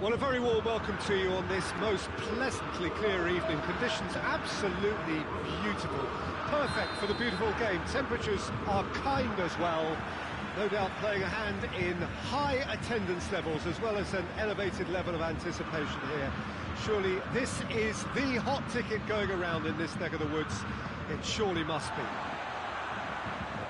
Well, a very warm welcome to you on this most pleasantly clear evening. Conditions absolutely beautiful. Perfect for the beautiful game. Temperatures are kind as well. No doubt playing a hand in high attendance levels as well as an elevated level of anticipation here. Surely this is the hot ticket going around in this neck of the woods. It surely must be.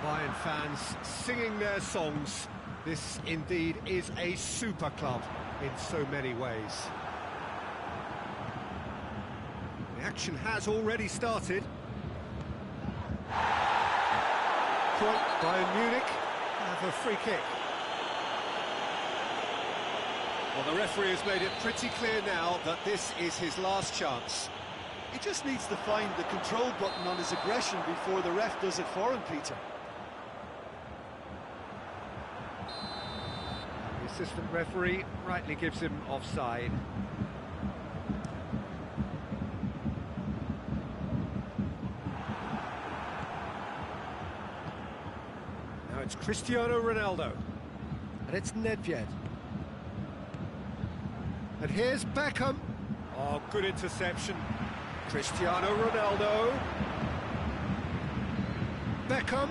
The Bayern fans singing their songs. This indeed is a super club in so many ways. The action has already started. Bayern Munich have a free kick. Well, the referee has made it pretty clear now that this is his last chance. He just needs to find the control button on his aggression before the ref does it for him, Peter. The assistant referee rightly gives him offside. Now it's Cristiano Ronaldo. And it's Nedved. And here's Beckham. Oh, good interception. Cristiano Ronaldo. Beckham.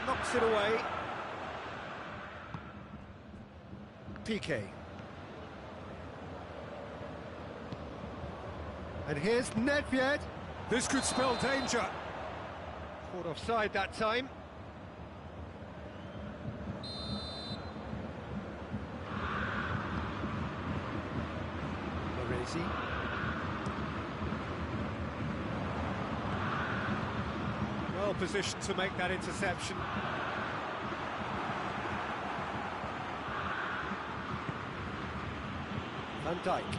Knocks it away. Piqué. And here's Nedved. This could spell danger. Caught offside that time. Baresi. Well positioned to make that interception. Van Dijk.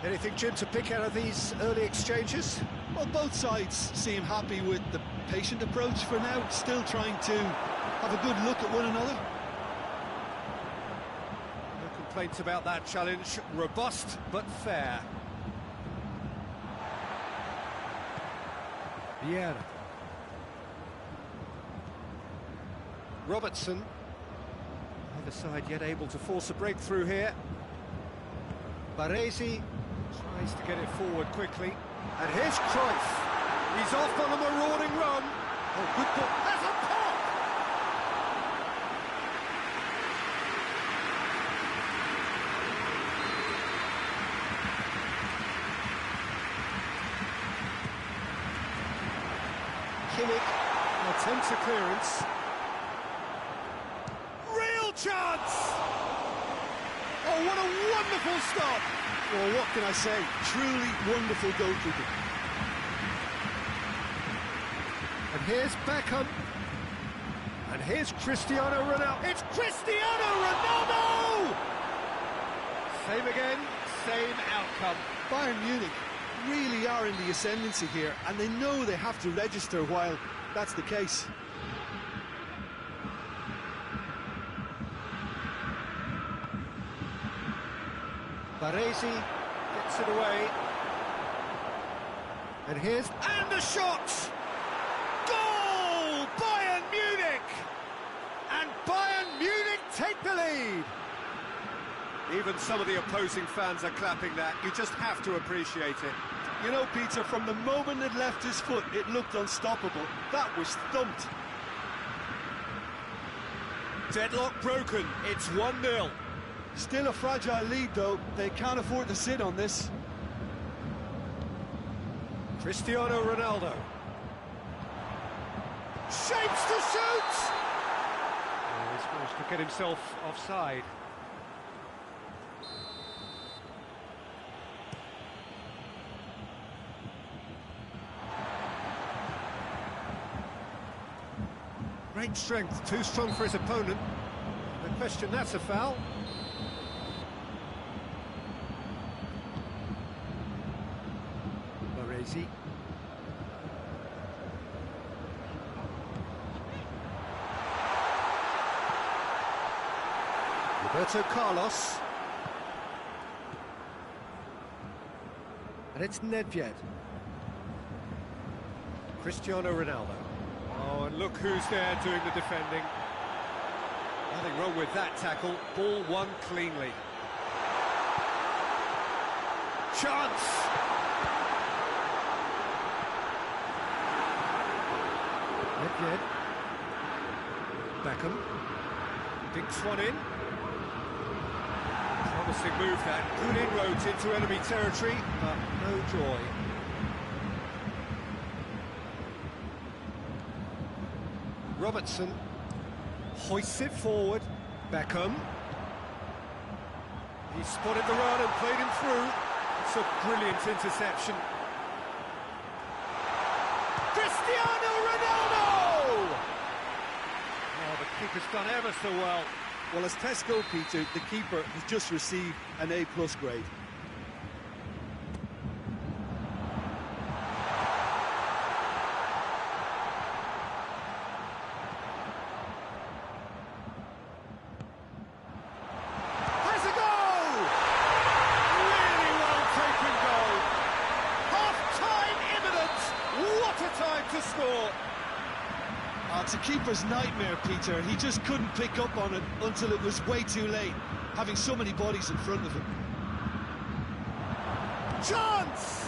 Anything, Jim, to pick out of these early exchanges? Well, both sides seem happy with the patient approach for now, still trying to have a good look at one another. No complaints about that challenge. Robust, but fair. Vieira. Robertson. Neither side yet able to force a breakthrough here. Baresi tries to get it forward quickly. And here's Cruyff. He's off on a marauding run. Oh, good ball. There's a pop! Kimmich attempts a clearance. Chance! Oh, what a wonderful stop! Well, what can I say? Truly wonderful goalkeeping. And here's Beckham. And here's Cristiano Ronaldo. It's Cristiano Ronaldo! Same again, same outcome. Bayern Munich really are in the ascendancy here, and they know they have to register while that's the case. Baresi gets it away. And here's... And the shot! Goal! Bayern Munich! And Bayern Munich take the lead! Even some of the opposing fans are clapping that. You just have to appreciate it. You know, Peter, from the moment it left his foot, it looked unstoppable. That was thumped. Deadlock broken. It's 1-0. Still a fragile lead, though. They can't afford to sit on this. Cristiano Ronaldo. Shapes to shoot! Oh, he's managed to get himself offside. Great strength, too strong for his opponent. No question, that's a foul. Baresi. Roberto Carlos. And it's Nedved. Cristiano Ronaldo. Oh, and look who's there doing the defending. Nothing wrong with that tackle. Ball won cleanly. Chance! Nedved. Beckham. Dinks one in. Promising move that. Good inroads into enemy territory, but no joy. Robertson hoists it forward. Beckham. He spotted the run and played him through. It's a brilliant interception. Cristiano Ronaldo! Oh, the keeper's done ever so well. Well, as tests go, Peter, the keeper has just received an A+ grade. Has a goal! Really well taken goal. Half-time imminent. What a time to score. It's a keeper's nightmare, Peter. He just couldn't pick up on it until it was way too late, having so many bodies in front of him. Chance!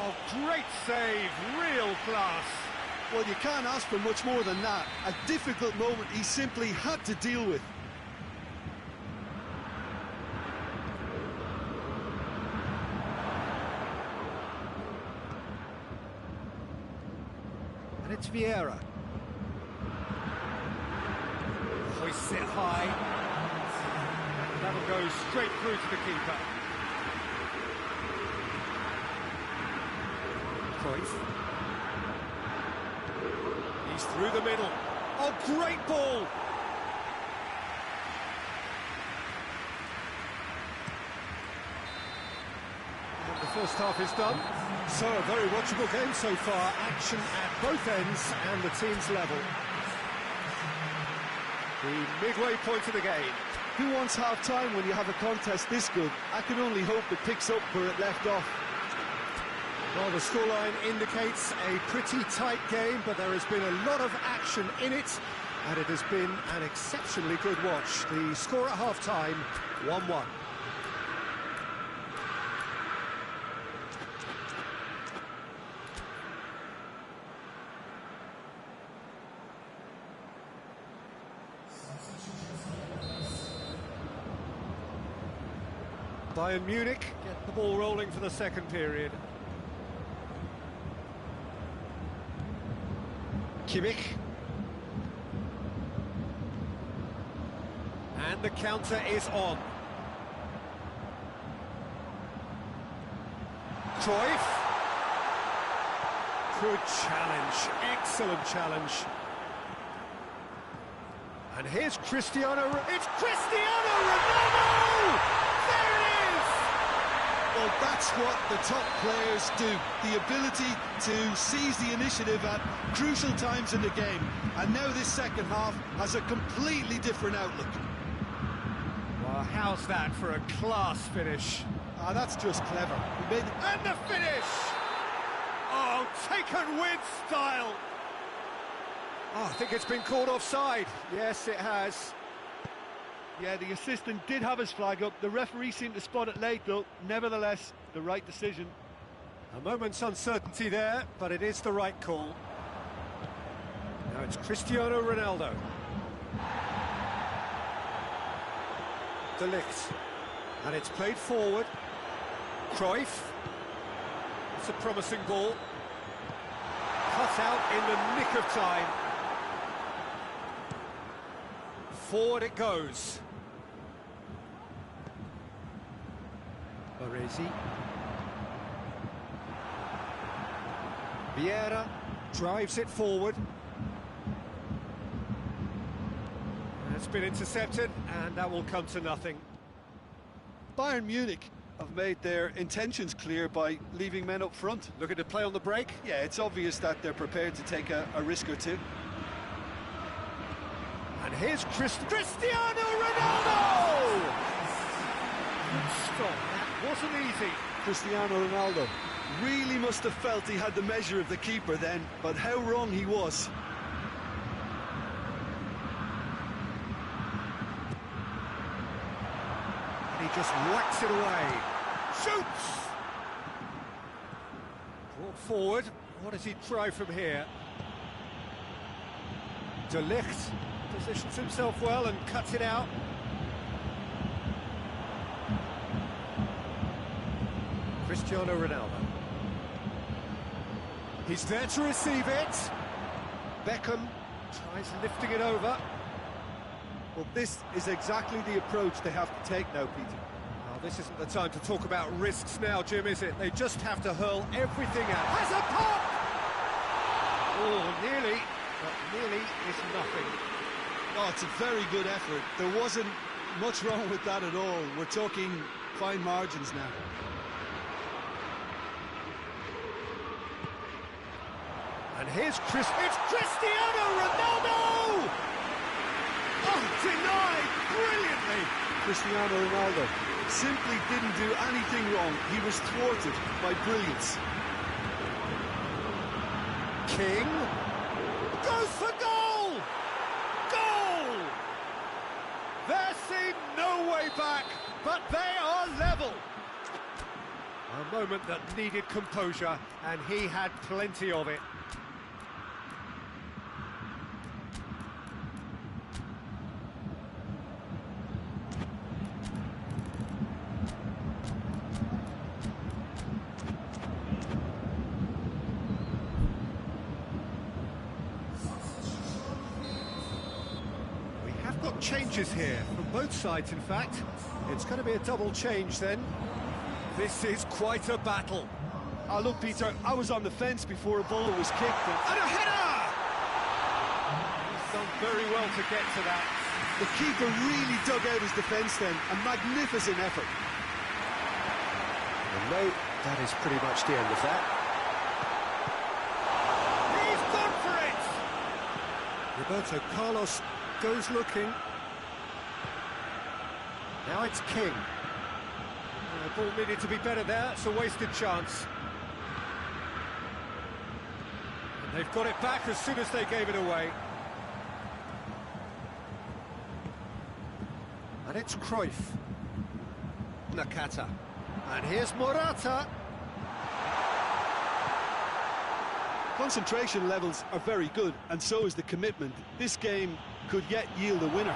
Oh, great save, real class. Well, you can't ask for much more than that. A difficult moment he simply had to deal with. And it's Vieira. Hoists it high. That'll go straight through to the keeper. Cruyff. He's through the middle. Oh, great ball! And the first half is done. So, a very watchable game so far. Action at both ends and the team's level. The midway point of the game. Who wants half-time when you have a contest this good? I can only hope it picks up where it left off. Well, the scoreline indicates a pretty tight game, but there has been a lot of action in it, and it has been an exceptionally good watch. The score at half-time, 1-1. Bayern Munich get the ball rolling for the second period. Kimmich. And the counter is on. Cruyff. Good challenge, excellent challenge. And here's Cristiano. It's Cristiano Ronaldo! There it is! Well, that's what the top players do. The ability to seize the initiative at crucial times in the game. And now this second half has a completely different outlook. Well, how's that for a class finish? That's just clever. He made And the finish! Oh, taken with style! Oh, I think it's been called offside. Yes, it has. Yeah, the assistant did have his flag up. The referee seemed to spot it late, though. Nevertheless, the right decision. A moment's uncertainty there, but it is the right call. Now it's Cristiano Ronaldo. De Ligt. And it's played forward. Cruyff. It's a promising ball. Cut out in the nick of time. Forward it goes. Baresi. Vieira drives it forward. It's been intercepted, and that will come to nothing. Bayern Munich have made their intentions clear by leaving men up front. Looking to play on the break. Yeah, it's obvious that they're prepared to take a risk or two. And And here's Cristiano Ronaldo! Good stop, that wasn't easy. Cristiano Ronaldo really must have felt he had the measure of the keeper then, but how wrong he was. And he just whacks it away. Shoots! Brought forward. What does he try from here? De Ligt positions himself well and cuts it out. Cristiano Ronaldo. He's there to receive it. Beckham tries lifting it over. Well, this is exactly the approach they have to take now, Peter. Well, this isn't the time to talk about risks now, Jim, is it? They just have to hurl everything out. Has a pop! Oh, nearly, but nearly is nothing. Oh, it's a very good effort. There wasn't much wrong with that at all. We're talking fine margins now. And here's it's Cristiano Ronaldo! Oh, denied brilliantly! Cristiano Ronaldo simply didn't do anything wrong. He was thwarted by brilliance. King goes for goal! Goal! There seemed no way back, but they are level. A moment that needed composure, and he had plenty of it. Got changes here from both sides, in fact. It's going to be a double change then. This is quite a battle. Oh, look, Peter, I was on the fence before a ball was kicked. And a header! He's done very well to get to that. The keeper really dug out his defence then. A magnificent effort. And no, that is pretty much the end of that. He's gone for it! Roberto Carlos goes looking. Now it's King. The ball needed to be better there. It's a wasted chance. And they've got it back as soon as they gave it away. And it's Cruyff. Nakata. And here's Morata. Concentration levels are very good, and so is the commitment. This game could yet yield a winner.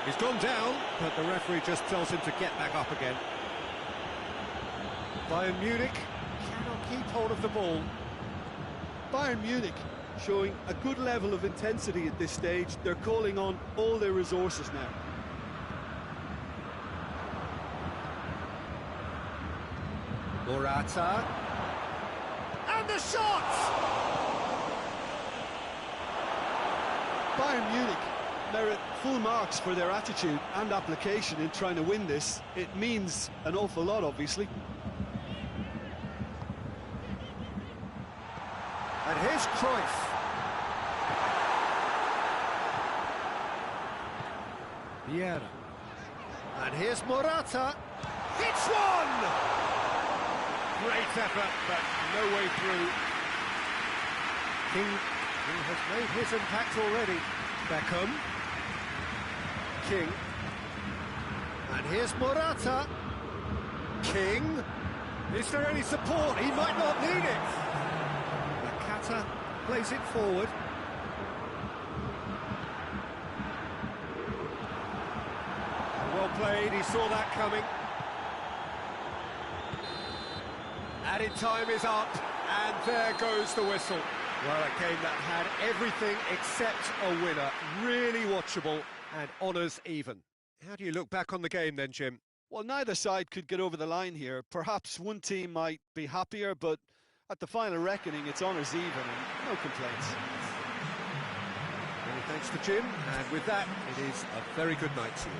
He's gone down, but the referee just tells him to get back up again. Bayern Munich cannot keep hold of the ball. Bayern Munich showing a good level of intensity at this stage. They're calling on all their resources now. Morata. And the shot! Bayern Munich merit full marks for their attitude and application in trying to win this. It means an awful lot, obviously. And here's Cruyff. Vieira. And here's Morata. Hits one! Great effort, but no way through. King, who has made his impact already. Beckham. King. And here's Morata. King. Is there any support? He might not need it. Nakata plays it forward. Well played, he saw that coming. Added time is up, and there goes the whistle. Well, a game that had everything except a winner. Really watchable and honours even. How do you look back on the game then, Jim? Well, neither side could get over the line here. Perhaps one team might be happier, but at the final reckoning, it's honours even and no complaints. Many thanks to Jim, and with that, it is a very good night to you.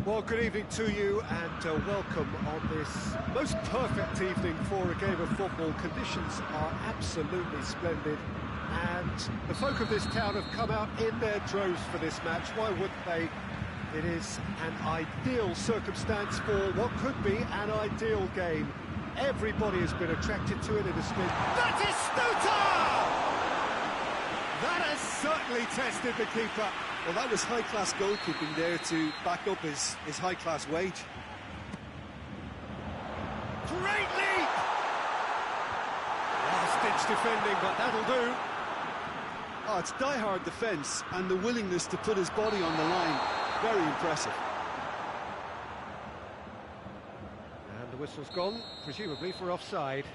Well, good evening to you and welcome on this most perfect evening for a game of football. Conditions are absolutely splendid and the folk of this town have come out in their droves for this match. Why wouldn't they? It is an ideal circumstance for what could be an ideal game. Everybody has been attracted to it. It has been... Batistuta! That has certainly tested the keeper. Well, that was high-class goalkeeping there to back up his high-class wage. Great leap! Last-ditch defending, but that'll do. Oh, it's die-hard defence and the willingness to put his body on the line. Very impressive. And the whistle's gone, presumably for offside.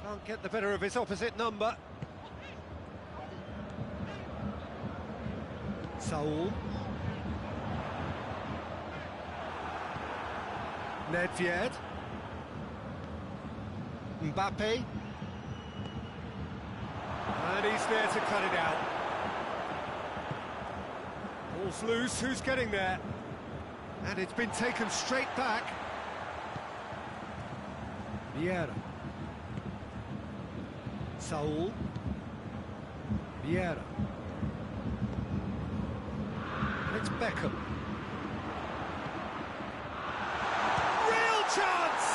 Can't get the better of his opposite number. Saul. Nedved. Mbappe. And he's there to cut it out. Ball's loose, who's getting there? And it's been taken straight back. Vieira. Saul. Vieira. And it's Beckham. Real chance!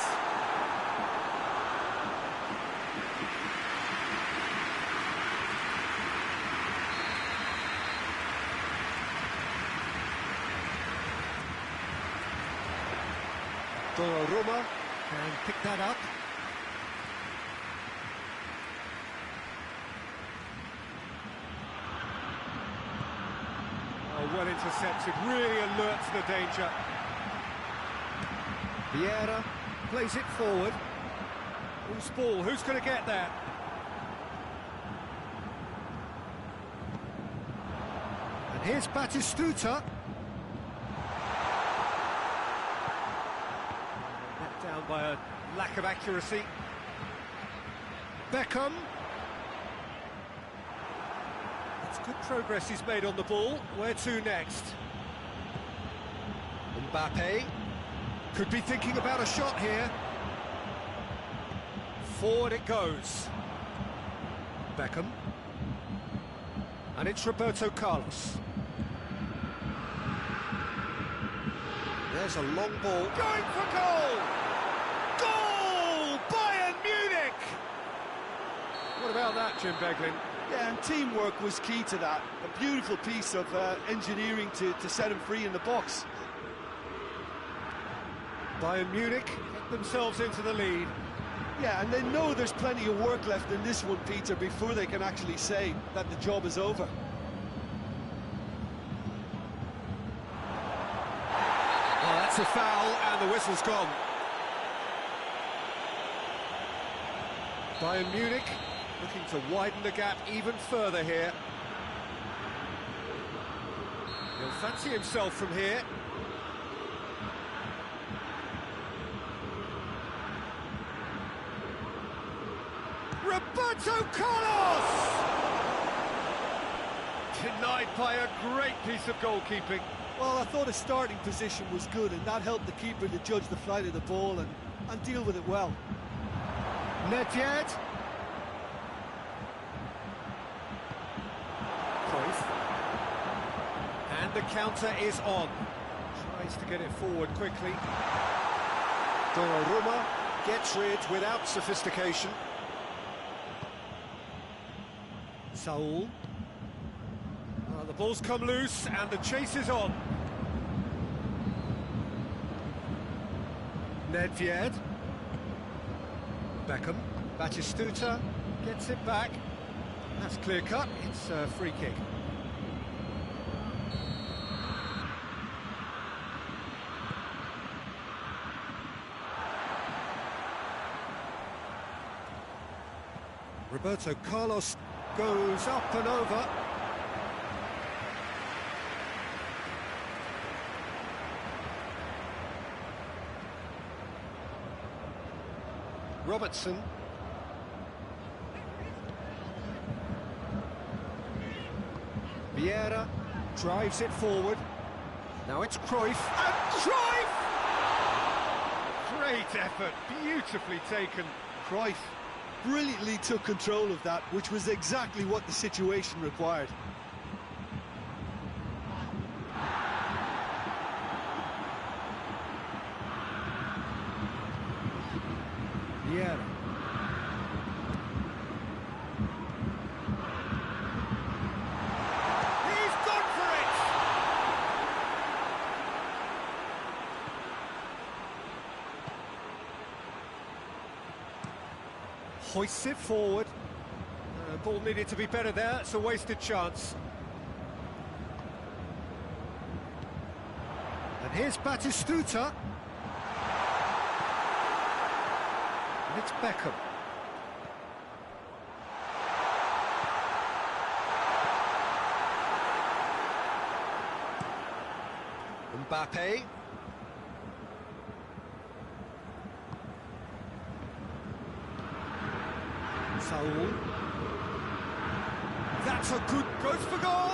Donnarumma can pick that up. Well intercepted, really alert to the danger. Vieira plays it forward. Who's ball? Who's going to get there? And here's Batistuta. Let down by a lack of accuracy. Beckham. Good progress he's made on the ball. Where to next? Mbappe could be thinking about a shot here. Forward it goes. Beckham. And it's Roberto Carlos. There's a long ball. Going for goal! Goal! Bayern Munich! What about that, Jim Beglin? Yeah, and teamwork was key to that. A beautiful piece of engineering to set him free in the box. Bayern Munich get themselves into the lead. Yeah, and they know there's plenty of work left in this one, Peter, before they can actually say that the job is over. Well, that's a foul, and the whistle's gone. Bayern Munich looking to widen the gap even further here. He'll fancy himself from here. Roberto Carlos! Denied by a great piece of goalkeeping. Well, I thought his starting position was good, and that helped the keeper to judge the flight of the ball and deal with it well. Nedved. And the counter is on. Tries to get it forward quickly. Donnarumma gets rid without sophistication. Saul. The ball's come loose and the chase is on. Nedved. Beckham. Batistuta gets it back. That's clear cut. It's a free kick. Roberto Carlos goes up and over. Robertson. Vieira drives it forward. Now it's Cruyff. And Cruyff! Great effort, beautifully taken. Cruyff brilliantly took control of that, which was exactly what the situation required. Vieira. He's gone for it! Hoists it forward. Ball needed to be better there, it's a wasted chance. And here's Batistuta. And it's Beckham. Mbappe. Saul. That's a good, goes for goal!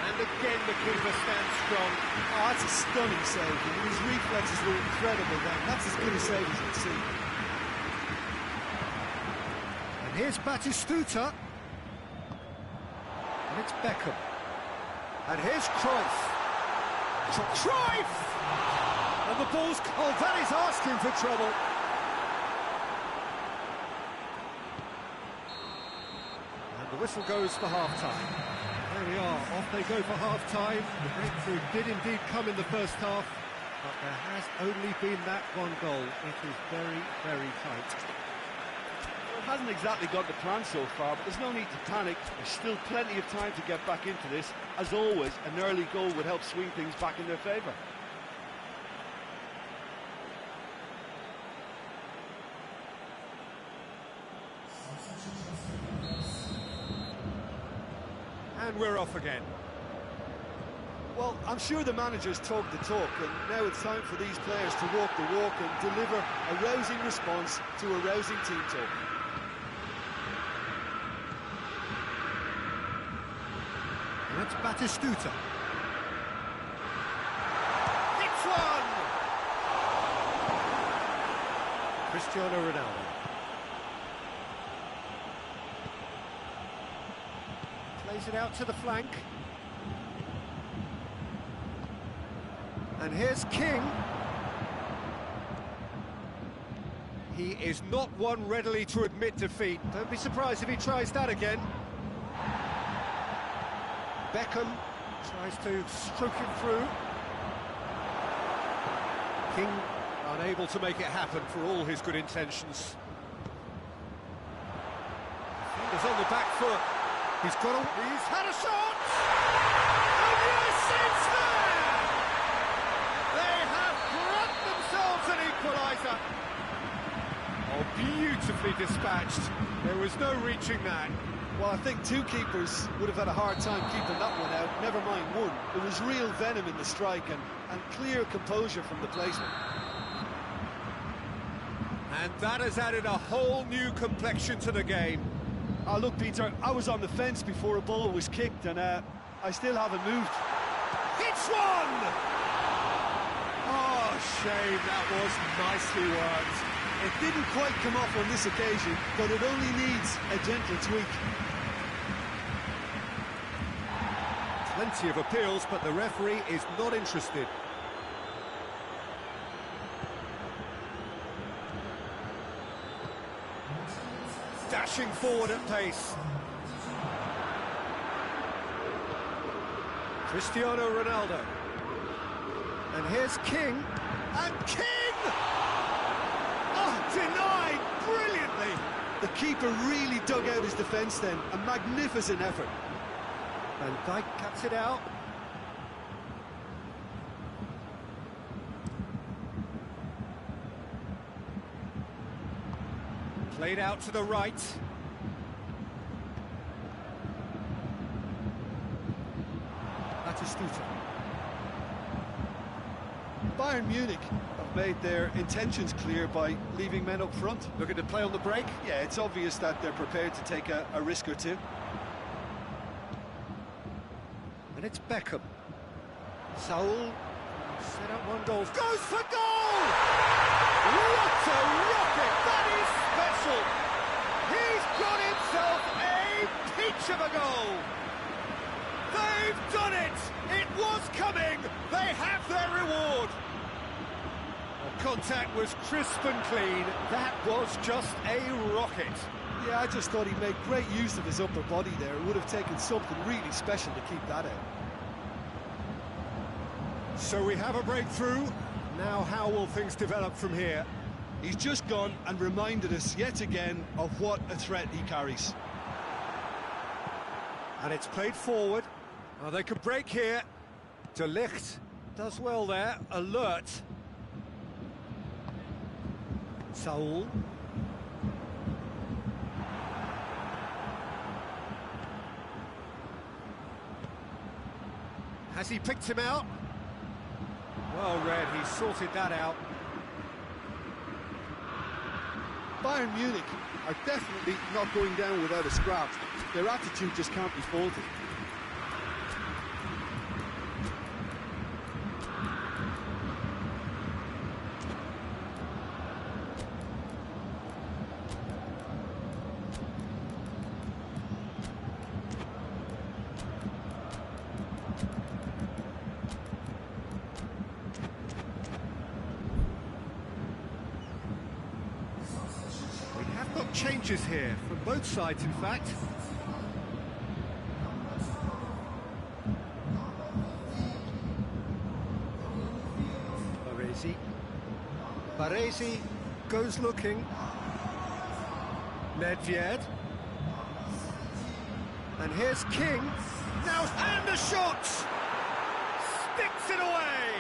And again the keeper stands strong. Oh, that's a stunning save. I mean, his reflexes were incredible then. That's as good a save as you'd see. And here's Batistuta. And it's Beckham. And here's Cruyff. Cruyff! And the ball's... Oh, that is asking for trouble. And the whistle goes for half-time. There we are, off they go for half-time. The breakthrough did indeed come in the first half, but there has only been that one goal. It is very, very tight. Well, it hasn't exactly got the plan so far, but there's no need to panic. There's still plenty of time to get back into this. As always, an early goal would help swing things back in their favour. And we're off again. Well, I'm sure the manager's talked the talk, and now it's time for these players to walk the walk and deliver a rousing response to a rousing team talk. And it's Batistuta. It's one! Cristiano Ronaldo. Plays it out to the flank. And here's King. He is not one readily to admit defeat. Don't be surprised if he tries that again. Beckham tries to stroke it through. King unable to make it happen for all his good intentions. Defender's on the back foot. He's had a shot! And yes, it's there! They have grabbed themselves an equaliser. Oh, beautifully dispatched. There was no reaching that. Well, I think two keepers would have had a hard time keeping that one out, never mind one. There was real venom in the strike and clear composure from the placement. And that has added a whole new complexion to the game. Oh, look, Peter, I was on the fence before a ball was kicked, and I still haven't moved. It's one! Oh, shame, that was nicely worked. It didn't quite come off on this occasion, but it only needs a gentle tweak. Plenty of appeals, but the referee is not interested. Dashing forward at pace. Cristiano Ronaldo. And here's King. And King! Oh, denied brilliantly! The keeper really dug out his defence then. A magnificent effort. Van Dijk cuts it out. Played out to the right. Batistuta. Bayern Munich have made their intentions clear by leaving men up front. Looking to play on the break. Yeah, it's obvious that they're prepared to take a risk or two. And it's Beckham. Saul set up one goal. Goes for goal! What a rocket! That is special! He's got himself a peach of a goal! They've done it! It was coming! They have their reward! The contact was crisp and clean. That was just a rocket. Yeah, I just thought he made great use of his upper body there. It would have taken something really special to keep that out. So we have a breakthrough. Now how will things develop from here? He's just gone and reminded us yet again of what a threat he carries. And it's played forward. Oh, they could break here. De Ligt does well there, alert. Saul. Has he picked him out? Well read, he sorted that out. Bayern Munich are definitely not going down without a scrap. Their attitude just can't be faulted. Changes here from both sides, in fact. Baresi goes looking. Nedved. And here's King. Now, and the shot! Sticks it away!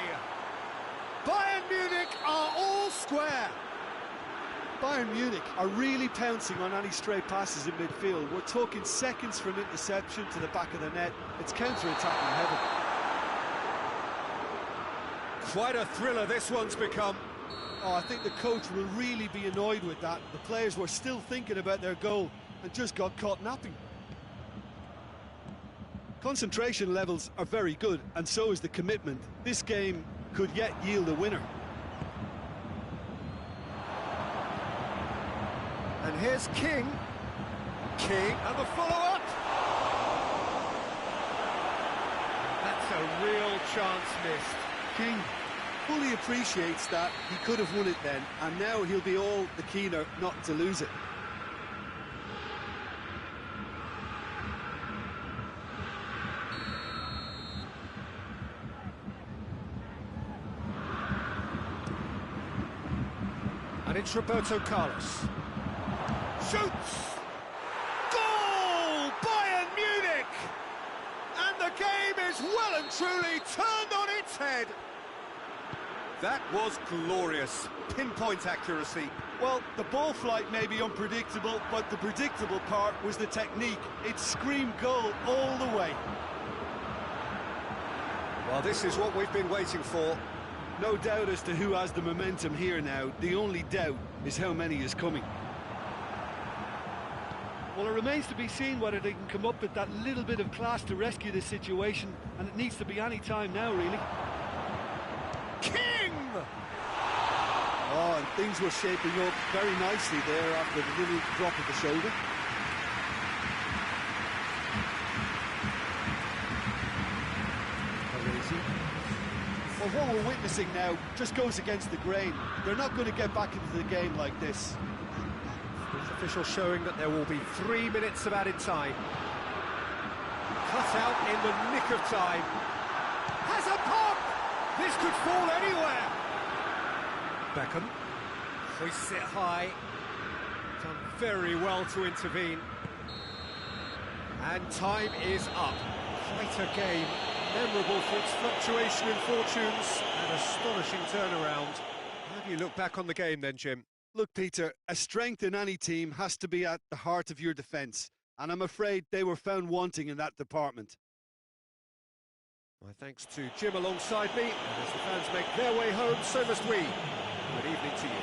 Bayern Munich are all square. Bayern Munich are really pouncing on any stray passes in midfield. We're talking seconds from interception to the back of the net. It's counter-attacking heaven. Quite a thriller this one's become. Oh, I think the coach will really be annoyed with that. The players were still thinking about their goal and just got caught napping. Concentration levels are very good, and so is the commitment. This game could yet yield a winner. And here's King. King, and the follow-up. That's a real chance missed. King fully appreciates that he could have won it then, and now he'll be all the keener not to lose it. And it's Roberto Carlos. Shoots! Goal! Bayern Munich! And the game is well and truly turned on its head. That was glorious. Pinpoint accuracy. Well, the ball flight may be unpredictable, but the predictable part was the technique. It screamed goal all the way. Well, this is what we've been waiting for. No doubt as to who has the momentum here now. The only doubt is how many is coming. Well, it remains to be seen whether they can come up with that little bit of class to rescue this situation, and it needs to be any time now, really. King! Oh, and things were shaping up very nicely there after the little drop of the shoulder. Well, what we're witnessing now just goes against the grain. They're not going to get back into the game like this. Official showing that there will be 3 minutes of added time. Cut out in the nick of time. Has a pop! This could fall anywhere. Beckham hoists it high. Done very well to intervene. And time is up. Quite a game. Memorable for its fluctuation in fortunes and astonishing turnaround. How do you look back on the game then, Jim? Look, Peter, a strength in any team has to be at the heart of your defence, and I'm afraid they were found wanting in that department. My thanks to Jim alongside me, and as the fans make their way home, so must we. Good evening to you.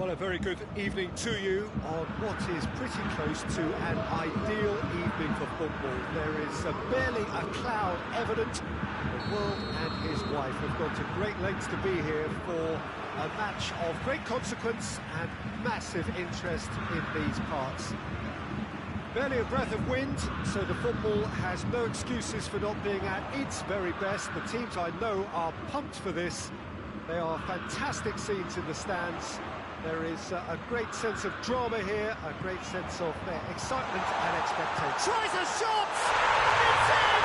Well, a very good evening to you on what is pretty close to an ideal evening for football. There is barely a cloud evident. The world and his wife have gone to great lengths to be here for a match of great consequence and massive interest in these parts. Barely a breath of wind, so the football has no excuses for not being at its very best. The teams I know are pumped for this. They are fantastic scenes in the stands. There is a great sense of drama here, a great sense of excitement and expectation. Tries a shot! It's in!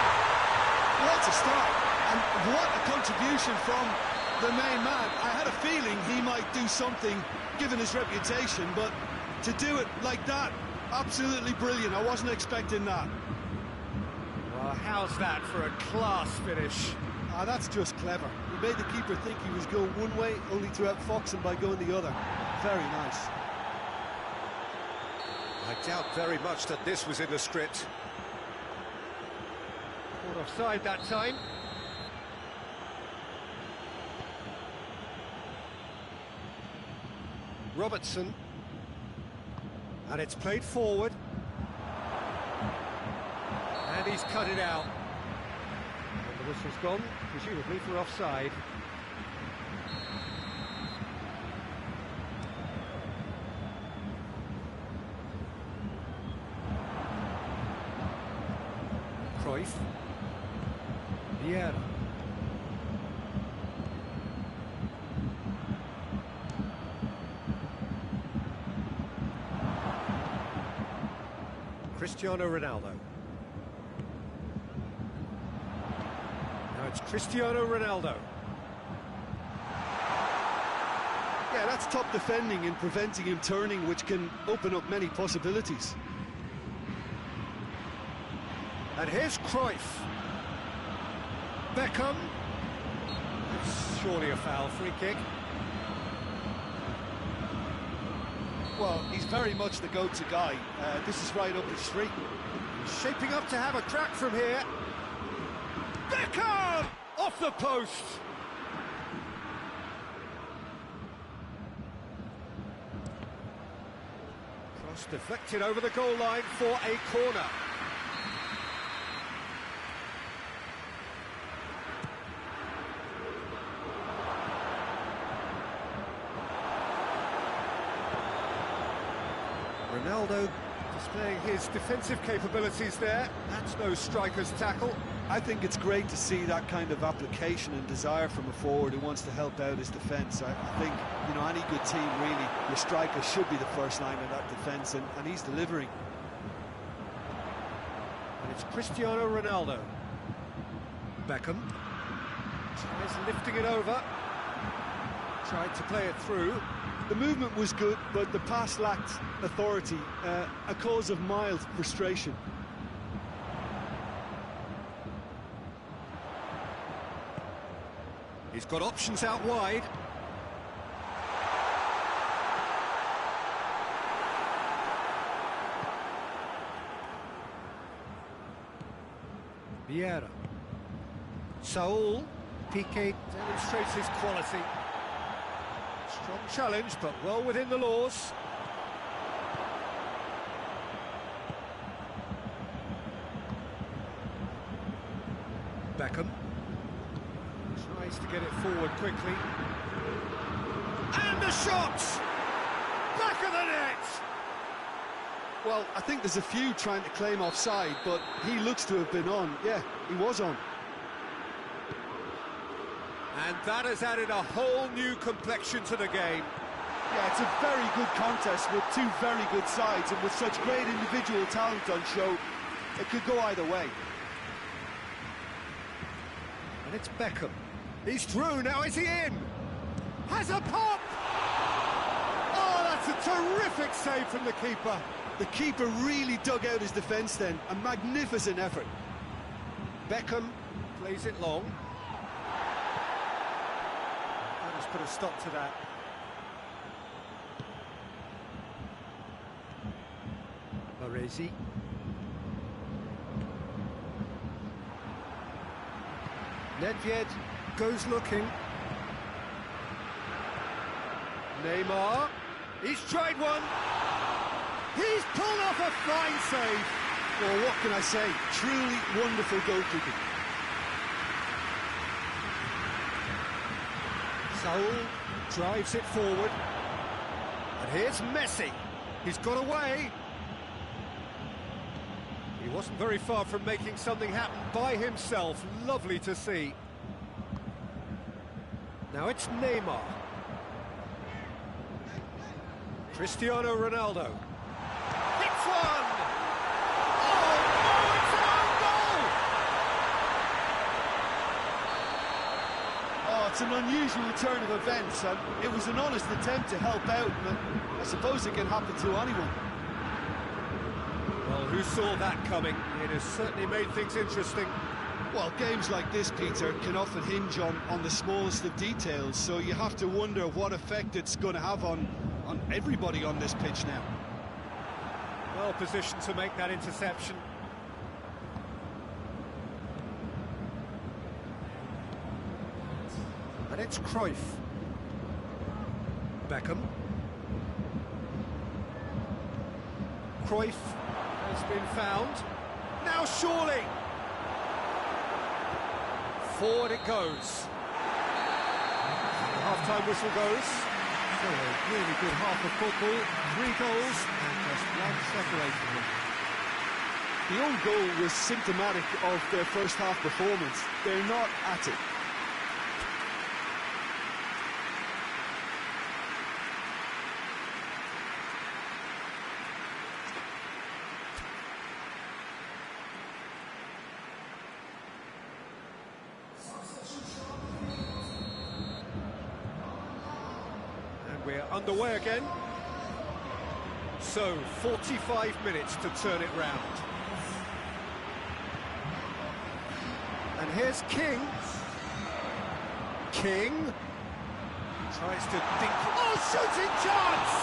What a start, and what a contribution from the main man. I had a feeling he might do something, given his reputation, but to do it like that, absolutely brilliant. I wasn't expecting that. Well, how's that for a class finish? Ah, that's just clever. He made the keeper think he was going one way, only to outfox him by going the other. Very nice. I doubt very much that this was in the script. Caught offside that time. Robertson. And it's played forward. And he's cut it out. And the whistle's gone, presumably for offside. Cruyff. Vieira. Cristiano Ronaldo. Now it's Cristiano Ronaldo. Yeah, that's top defending and preventing him turning, which can open up many possibilities. And here's Cruyff. Beckham. It's surely a foul, free kick. Well, he's very much the go-to guy. This is right up his street. He's shaping up to have a crack from here. Beckham! Off the post! Cross deflected over the goal line for a corner. Ronaldo displaying his defensive capabilities there. That's no striker's tackle. I think it's great to see that kind of application and desire from a forward who wants to help out his defence. I think, you know, any good team, really, your striker should be the first line of that defence, and he's delivering. And it's Cristiano Ronaldo. Beckham tries lifting it over. Tried to play it through. The movement was good, but the pass lacked authority, a cause of mild frustration. He's got options out wide. Vieira. Saul. Piqué demonstrates his quality. Strong challenge, but well within the laws. Beckham tries to get it forward quickly. And the shot! Back of the net! Well, I think there's a few trying to claim offside, but he looks to have been on. Yeah, he was on. And that has added a whole new complexion to the game. Yeah, it's a very good contest with two very good sides, and with such great individual talent on show, it could go either way. And it's Beckham. He's through, now is he in? Has a pop! Oh, that's a terrific save from the keeper. The keeper really dug out his defence then, a magnificent effort. Beckham plays it long. That has put a stop to that. Baresi. Nedved goes looking. Neymar. He's tried one. He's pulled off a fine save. Well, what can I say? Truly wonderful goalkeeping. Saul drives it forward. And here's Messi. He's got away. He wasn't very far from making something happen by himself. Lovely to see. Now it's Neymar. Cristiano Ronaldo. Hits one! Oh, no, it's an own goal! Oh, it's an unusual turn of events, and it was an honest attempt to help out, but I suppose it can happen to anyone. Well, who saw that coming? It has certainly made things interesting. Well, games like this, Peter, can often hinge on the smallest of details, so you have to wonder what effect it's going to have on everybody on this pitch now. Well positioned to make that interception. And it's Cruyff. Beckham. Cruyff has been found. Now surely! Forward it goes. The half-time whistle goes. So a really good half of football. 3 goals and just one separating them. The own goal was symptomatic of their first half performance. They're not at it. We're underway again. So, 45 minutes to turn it round. And here's King. King tries to dink it. Oh, shooting chance!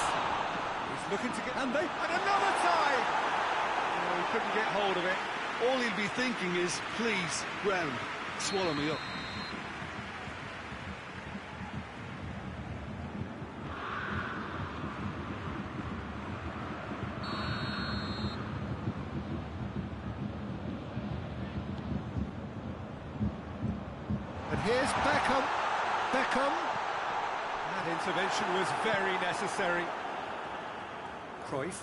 He's looking to get... And another tie! Oh, he couldn't get hold of it. All he'll be thinking is, please, ground, swallow me up. And here's Beckham. Beckham. That intervention was very necessary. Cruyff.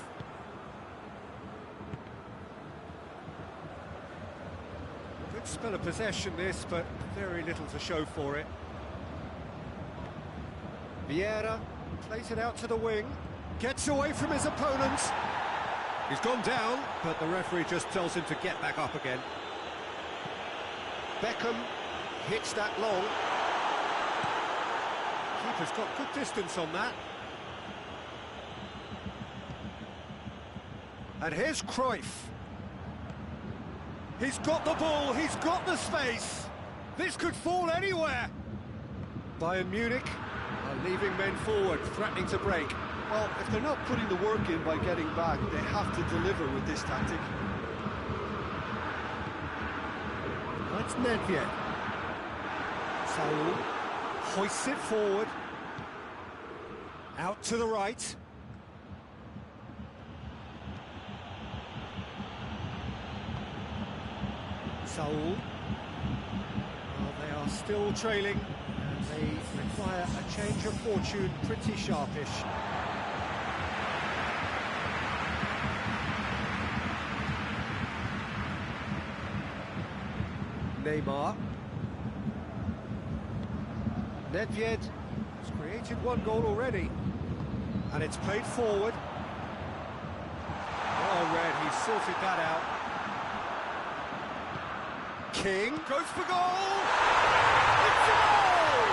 Good spell of possession this, but very little to show for it. Vieira plays it out to the wing. Gets away from his opponents. He's gone down, but the referee just tells him to get back up again. Beckham hits that long. Keeper's got good distance on that. And here's Cruyff. He's got the ball, he's got the space. This could fall anywhere. Bayern Munich are leaving men forward, threatening to break. Well, if they're not putting the work in by getting back, they have to deliver with this tactic. That's Nedved. Saul hoists it forward. Out to the right. Saul. Well, they are still trailing, and they require a change of fortune pretty sharpish. Neymar. Nedved has created 1 goal already, and it's played forward. Well read, he sorted that out. King goes for goal! It's a goal!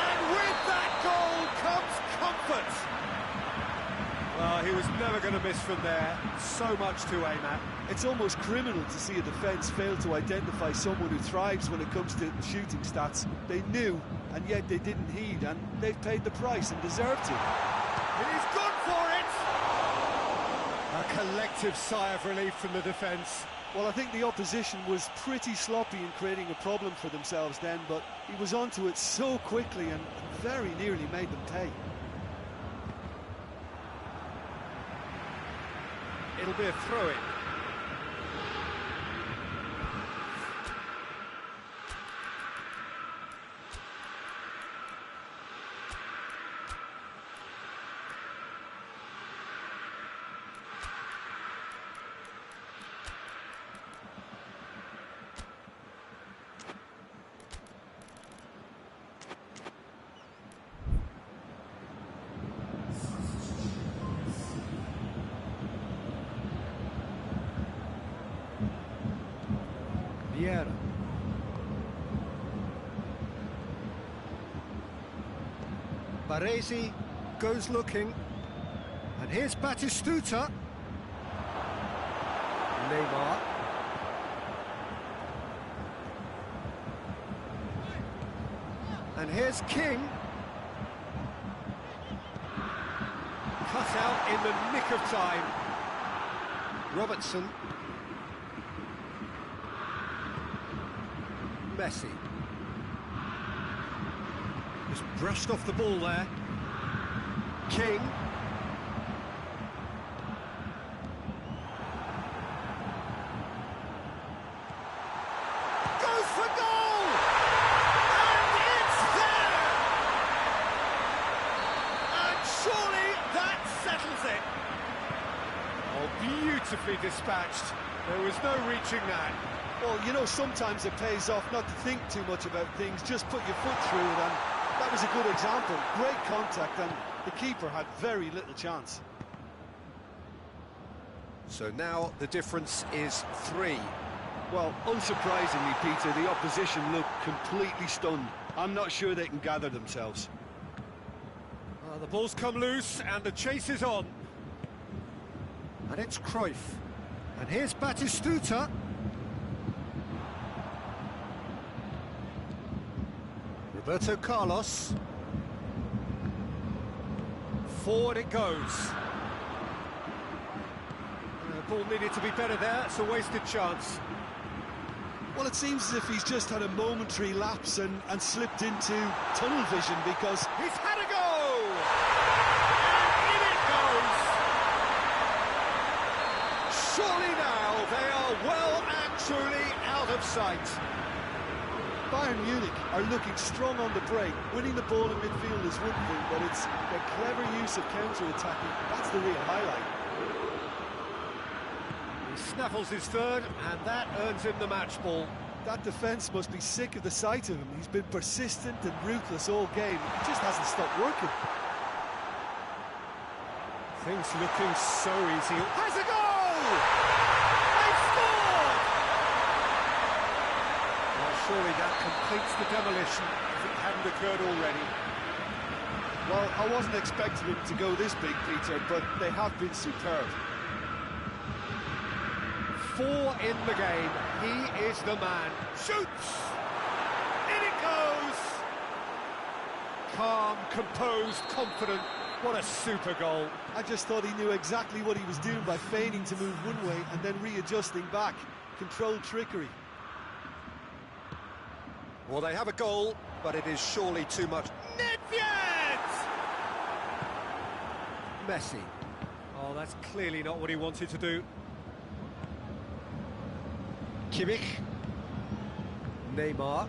And with that goal comes comfort! Well, he was never going to miss from there. So much to aim at. It's almost criminal to see a defence fail to identify someone who thrives when it comes to shooting stats. They knew, and yet they didn't heed, and they've paid the price and deserved to. He's gone for it! A collective sigh of relief from the defence. Well, I think the opposition was pretty sloppy in creating a problem for themselves then, but he was onto it so quickly and very nearly made them pay. it'll be a throw-in. Vieira. Baresi goes looking. And here's Batistuta. Neymar. And here's King. Cut out in the nick of time. Robertson. Messi. Just brushed off the ball there. King. Goes for goal! And it's there! And surely that settles it. Oh, beautifully dispatched. There was no reaching that. Well, you know, sometimes it pays off not to think too much about things, just put your foot through it, and that was a good example. Great contact, and the keeper had very little chance. So now the difference is 3. Well, unsurprisingly, Peter, the opposition look completely stunned. I'm not sure they can gather themselves. Well, the ball's come loose and the chase is on. And it's Cruyff. And here's Batistuta. Roberto Carlos. Forward it goes. The ball needed to be better there, it's a wasted chance. Well, it seems as if he's just had a momentary lapse and slipped into tunnel vision, because He's had a go! And in it goes! Surely now they are well and truly out of sight. Bayern Munich are looking strong on the break. Winning the ball in midfield is one thing, but it's their clever use of counter-attacking. That's the real highlight. He snaffles his third, and that earns him the match ball. That defence must be sick of the sight of him. He's been persistent and ruthless all game. He just hasn't stopped working. Things looking so easy. Has a goal! They've scored! Well, surely that completes the demolition if it hadn't occurred already. Well, I wasn't expecting him to go this big, Peter, but they have been superb. 4 in the game. He is the man. Shoots! In it goes! Calm, composed, confident. What a super goal. I just thought he knew exactly what he was doing by feigning to move one way and then readjusting back. Controlled trickery. Well, they have a goal, but it is surely too much. Nedved! Messi. Oh, that's clearly not what he wanted to do. Kimmich. Neymar.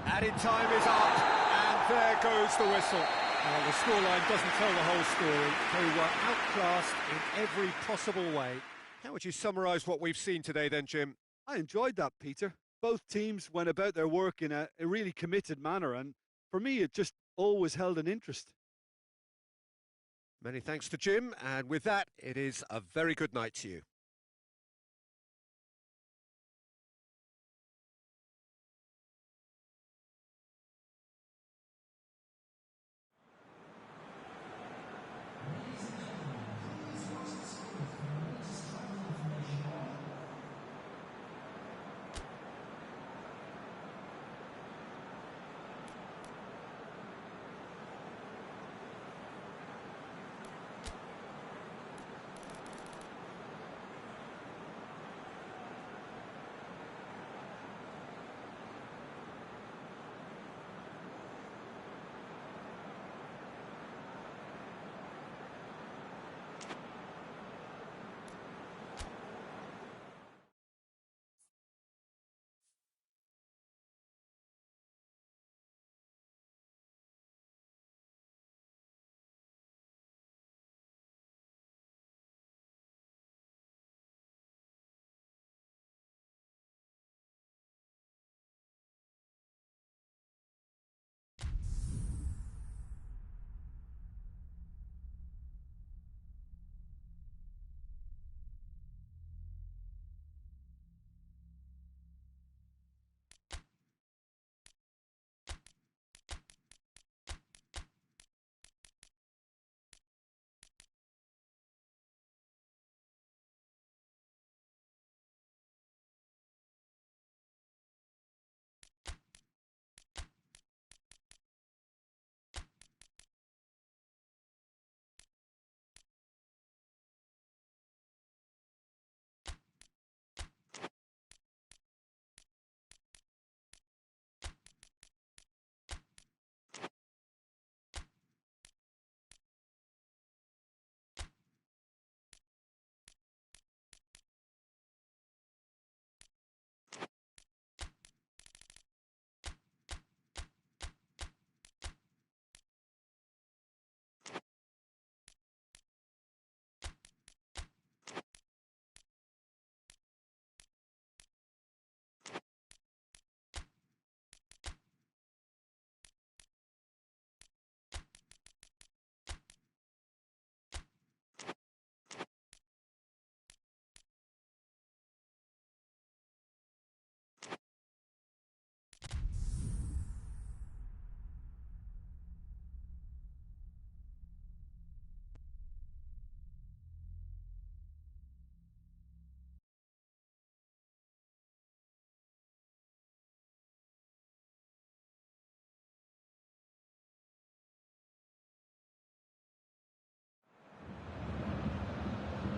Added time is up, and there goes the whistle. Well, the scoreline doesn't tell the whole story. They were outclassed in every possible way. How would you summarise what we've seen today then, Jim? I enjoyed that, Peter. Both teams went about their work in a really committed manner, and for me it just always held an interest. Many thanks to Jim, and with that, it is a very good night to you.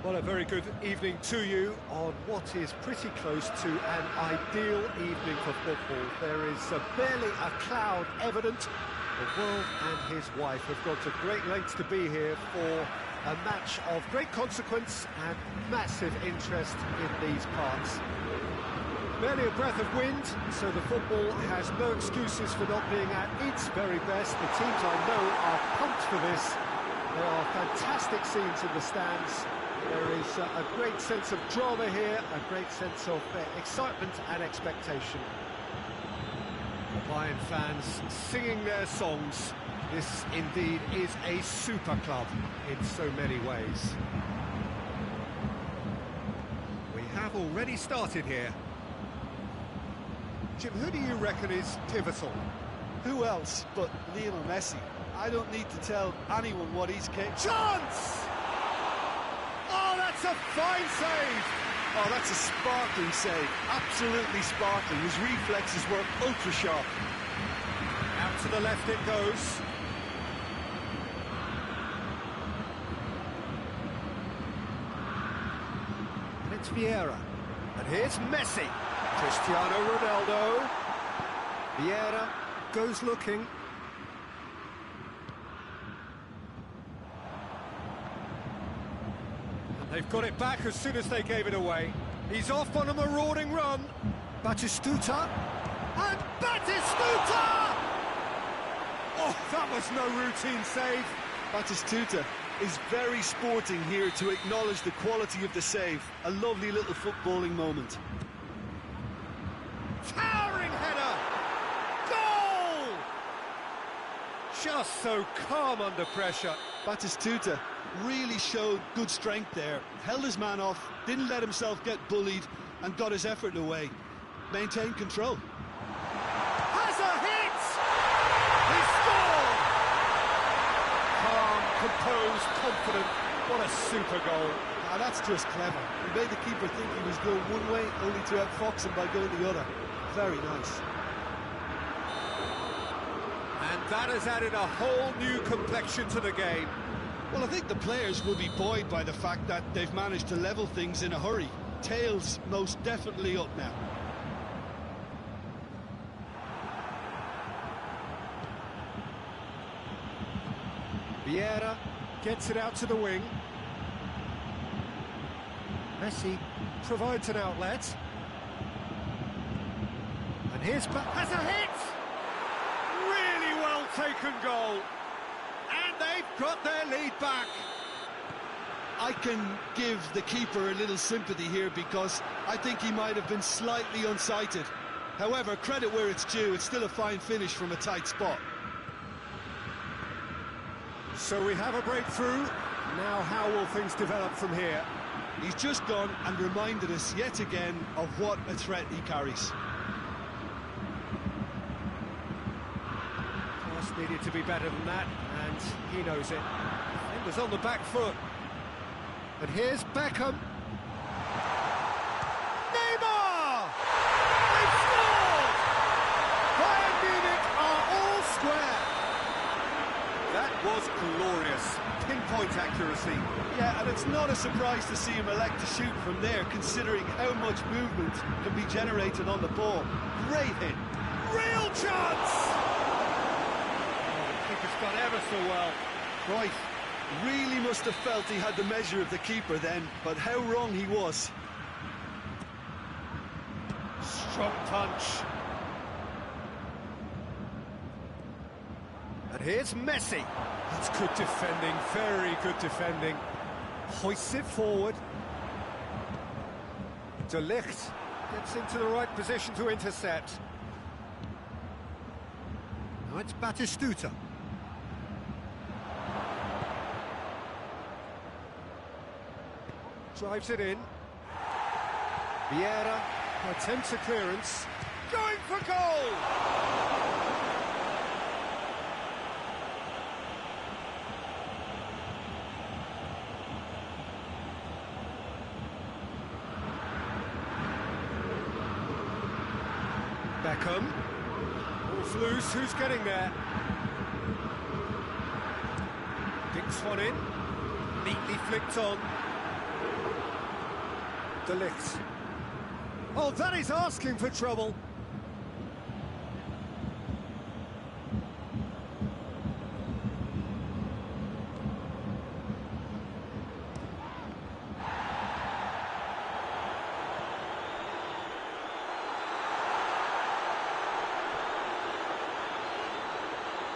Well, a very good evening to you on what is pretty close to an ideal evening for football. There is barely a cloud evident. The world and his wife have gone to great lengths to be here for a match of great consequence and massive interest in these parts. Barely a breath of wind, so the football has no excuses for not being at its very best. The teams I know are pumped for this. There are fantastic scenes in the stands. There is a great sense of drama here, a great sense of excitement and expectation. The Bayern fans singing their songs. This indeed is a super club in so many ways. We have already started here. Jim, who do you reckon is pivotal? Who else but Lionel Messi? I don't need to tell anyone what he's capable of. Chance! Oh, that's a fine save! Oh, that's a sparkling save. Absolutely sparkling. His reflexes were ultra sharp. Out to the left it goes. And it's Vieira. And here's Messi. Cristiano Ronaldo. Vieira goes looking. And they've got it back as soon as they gave it away. He's off on a marauding run. Batistuta. And Batistuta! Oh, that was no routine save. Batistuta is very sporting here to acknowledge the quality of the save. A lovely little footballing moment. Towering header! Goal! Just so calm under pressure. Batistuta really showed good strength there. Held his man off, didn't let himself get bullied, and got his effort away. Maintained control. Has a hit! He scored! Calm, composed, confident. What a super goal. Now that's just clever. He made the keeper think he was going one way, only to outfox him by going the other. Very nice. And that has added a whole new complexion to the game. Well, I think the players will be buoyed by the fact that they've managed to level things in a hurry. Tails most definitely up now. Vieira gets it out to the wing. Messi provides an outlet. And here's has a hit! Really well taken goal. And they've got their lead back. I can give the keeper a little sympathy here because I think he might have been slightly unsighted. However, credit where it's due, it's still a fine finish from a tight spot. So we have a breakthrough. Now how will things develop from here? He's just gone and reminded us yet again of what a threat he carries. Pass needed to be better than that, and he knows it. It was on the back foot. And here's Beckham. Neymar! They've scored! Bayern Munich are all square. That was glorious. Pinpoint accuracy. Yeah, and it's not a surprise to see him elect to shoot from there, considering how much movement can be generated on the ball. Great hit. Real chance! Oh, the keeper's done ever so well. Right. Really must have felt he had the measure of the keeper then, but how wrong he was. Strong punch. And here's Messi. That's good defending, very good defending. Hoists it forward. De Ligt gets into the right position to intercept. Now it's Batistuta. Drives it in. Vieira attempts a clearance. Going for goal! Beckham. Ball's loose, who's getting there? Dinks one in. Neatly flicked on. De Ligt. Oh, that is asking for trouble.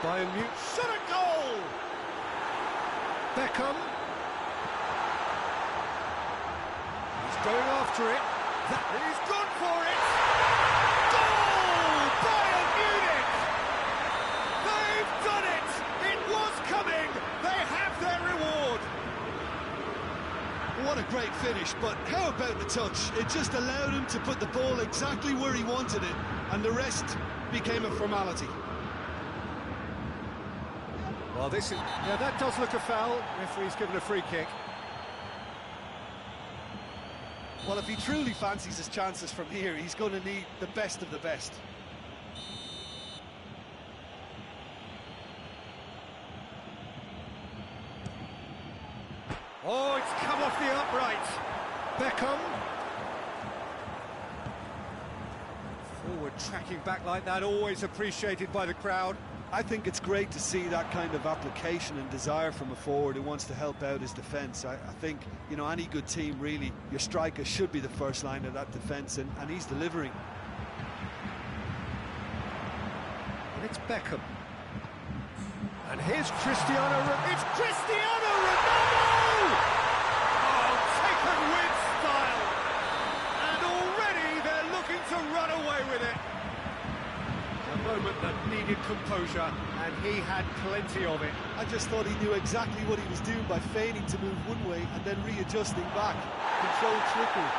Bayern Munich. Shot a goal! Beckham. He's going after it. He's gone for it! Goal! Bayern Munich! They've done it! It was coming! They have their reward! What a great finish, but how about the touch? It just allowed him to put the ball exactly where he wanted it, and the rest became a formality. Well, that does look a foul. Referee's given a free kick. Well, if he truly fancies his chances from here, he's going to need the best of the best. Oh, it's come off the upright. Beckham. Forward tracking back like that, always appreciated by the crowd. I think it's great to see that kind of application and desire from a forward who wants to help out his defence. I think, you know, any good team, really, your striker should be the first line of that defence, and he's delivering. And it's Beckham. And here's Cristiano Ronaldo. It's Cristiano Ronaldo! Oh, taken with style. And already they're looking to run away with it. A moment that needed composure, and he had plenty of it. I just thought he knew exactly what he was doing by feigning to move one way and then readjusting back. Controlled trickery.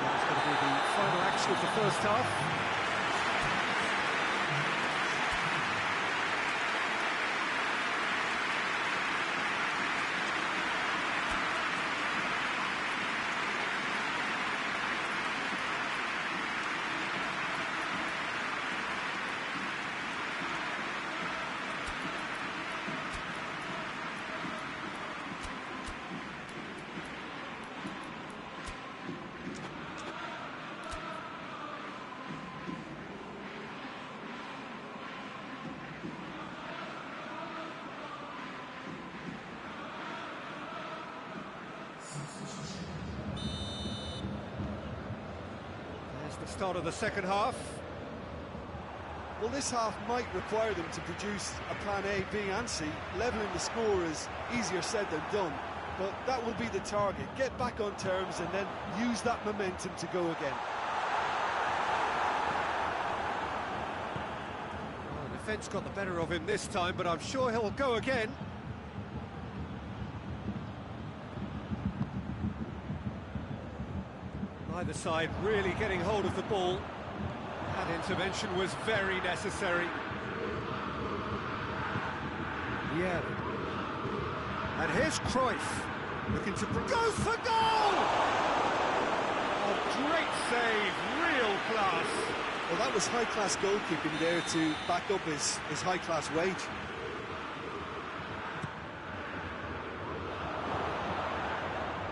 That's going to be the final action of the first half. There's the start of the second half. Well, this half might require them to produce a plan A, B and C. Levelling the score is easier said than done, but that will be the target. Get back on terms and then use that momentum to go again. Well, the defence got the better of him this time, but I'm sure he'll go again. Neither side really getting hold of the ball. That intervention was very necessary. Yeah. And here's Cruyff, looking to... goes for goal! Oh, great save, real class. Well, that was high-class goalkeeping there to back up his high-class wage.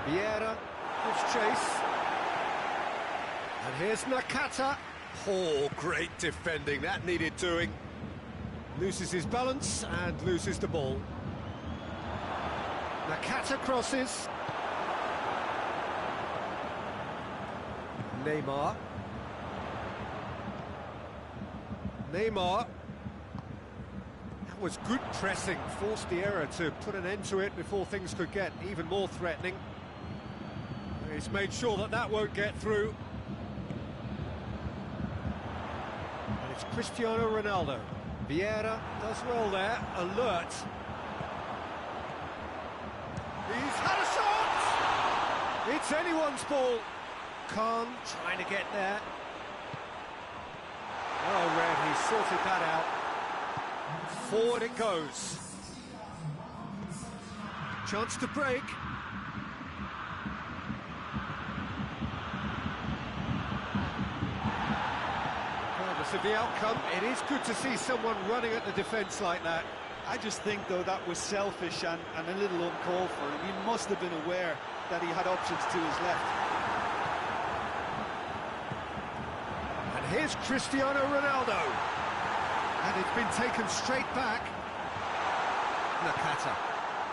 Vieira gives chase. And here's Nakata. Oh, great defending, that needed doing. Loses his balance and loses the ball. Nakata crosses. Neymar. That was good pressing, forced the error to put an end to it before things could get even more threatening. He's made sure that that won't get through. And it's Cristiano Ronaldo. Vieira does well there, alert. He's had a shot! It's anyone's ball. Khan trying to get there. Well read, he sorted that out. Forward it goes. Chance to break. Regardless of the outcome, it is good to see someone running at the defence like that. I just think, though, that was selfish and a little uncalled for him. He must have been aware that he had options to his left. And here's Cristiano Ronaldo. And it's been taken straight back. Nakata.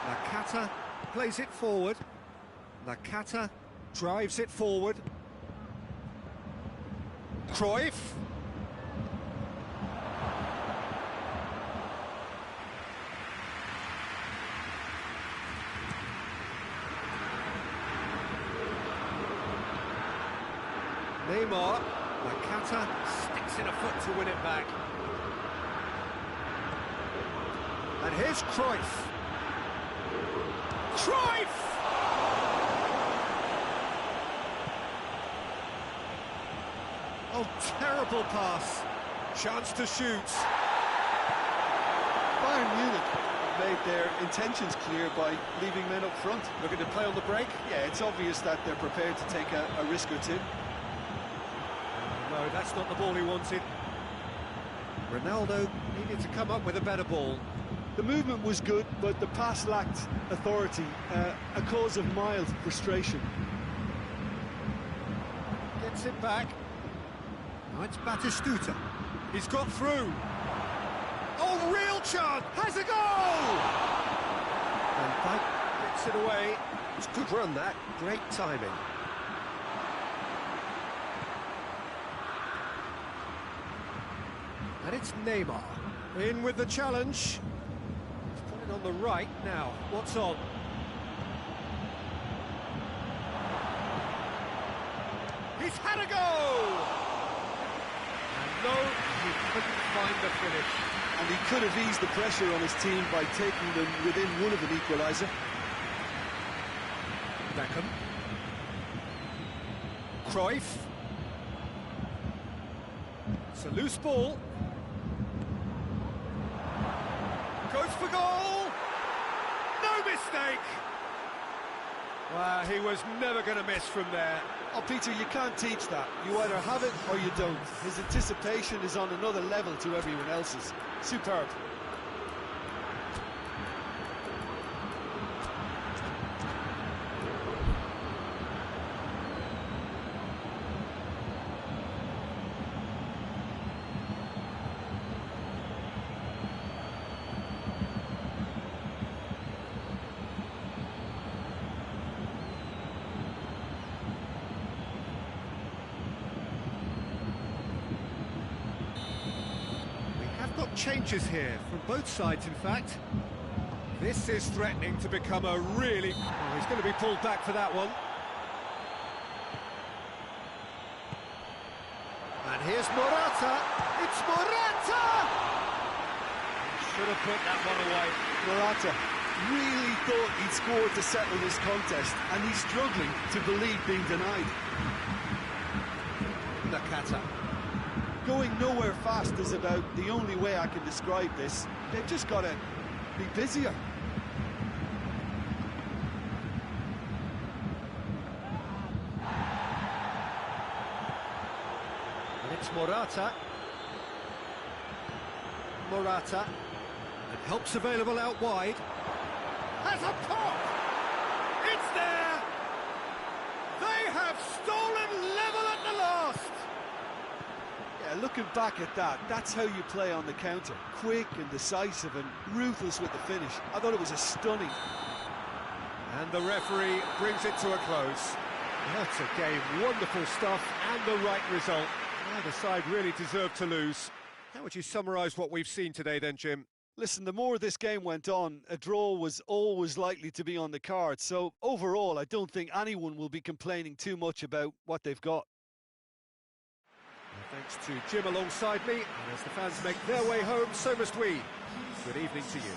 Nakata plays it forward. Nakata drives it forward. Cruyff. Neymar. Nakata sticks in a foot to win it back. And here's Cruyff. Cruyff! Oh, terrible pass. Chance to shoot. Bayern Munich made their intentions clear by leaving men up front. Looking to play on the break? Yeah, it's obvious that they're prepared to take a risk or two. No, that's not the ball he wanted. Ronaldo needed to come up with a better ball. The movement was good, but the pass lacked authority, a cause of mild frustration. Gets it back. Now it's Batistuta. He's got through. Oh, real chance! Has a goal! And Pike gets it away. It's a good run, that. Great timing. And it's Neymar. In with the challenge. He's put it on the right now. What's on? He's had a go! And no, he couldn't find the finish. And he could have eased the pressure on his team by taking them within one of an equaliser. Beckham. Cruyff. It's a loose ball. Goes for goal! No mistake! Wow, he was never going to miss from there. Oh, Peter, you can't teach that. You either have it or you don't. His anticipation is on another level to everyone else's. Superb. Got changes here from both sides, in fact. This is threatening to become a really... Oh, he's going to be pulled back for that one. And here's Morata. It's Morata! Should have put that one away. Morata really thought he'd scored to settle this contest, and he's struggling to believe being denied. Nakata. Going nowhere fast is about the only way I can describe this. They've just got to be busier. And it's Morata. Morata. And help's available out wide. Has a pop! It's there! They have stolen level at the last! Yeah, looking back at that, that's how you play on the counter. Quick and decisive and ruthless with the finish. I thought it was a stunning. And the referee brings it to a close. That's a game, wonderful stuff, and the right result. Neither side really deserved to lose. How would you summarise what we've seen today then, Jim? Listen, the more this game went on, a draw was always likely to be on the card. So overall, I don't think anyone will be complaining too much about what they've got. Thanks to Jim alongside me, and as the fans make their way home, so must we. Good evening to you.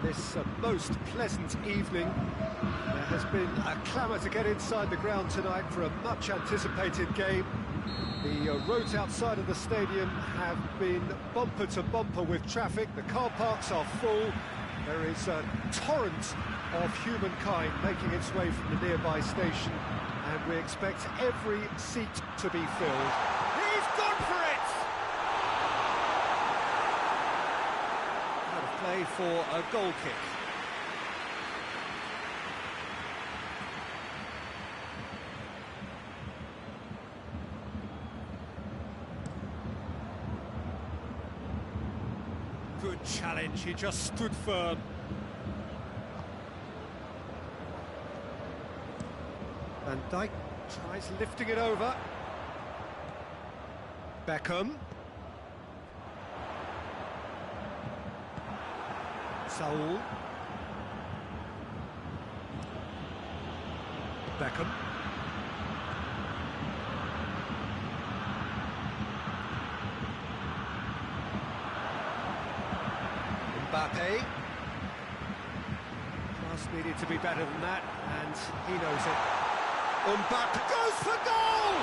this most pleasant evening. There has been a clamour to get inside the ground tonight for a much-anticipated game. The roads outside of the stadium have been bumper to bumper with traffic. The car parks are full. There is a torrent of humankind making its way from the nearby station, and we expect every seat to be filled. He's gone for it! Out of play for a goal kick. Good challenge, he just stood firm. Van Dijk tries lifting it over. Beckham. Saul. Beckham. Mbappe. Pass needed to be better than that, and he knows it. Mbappe goes for goal!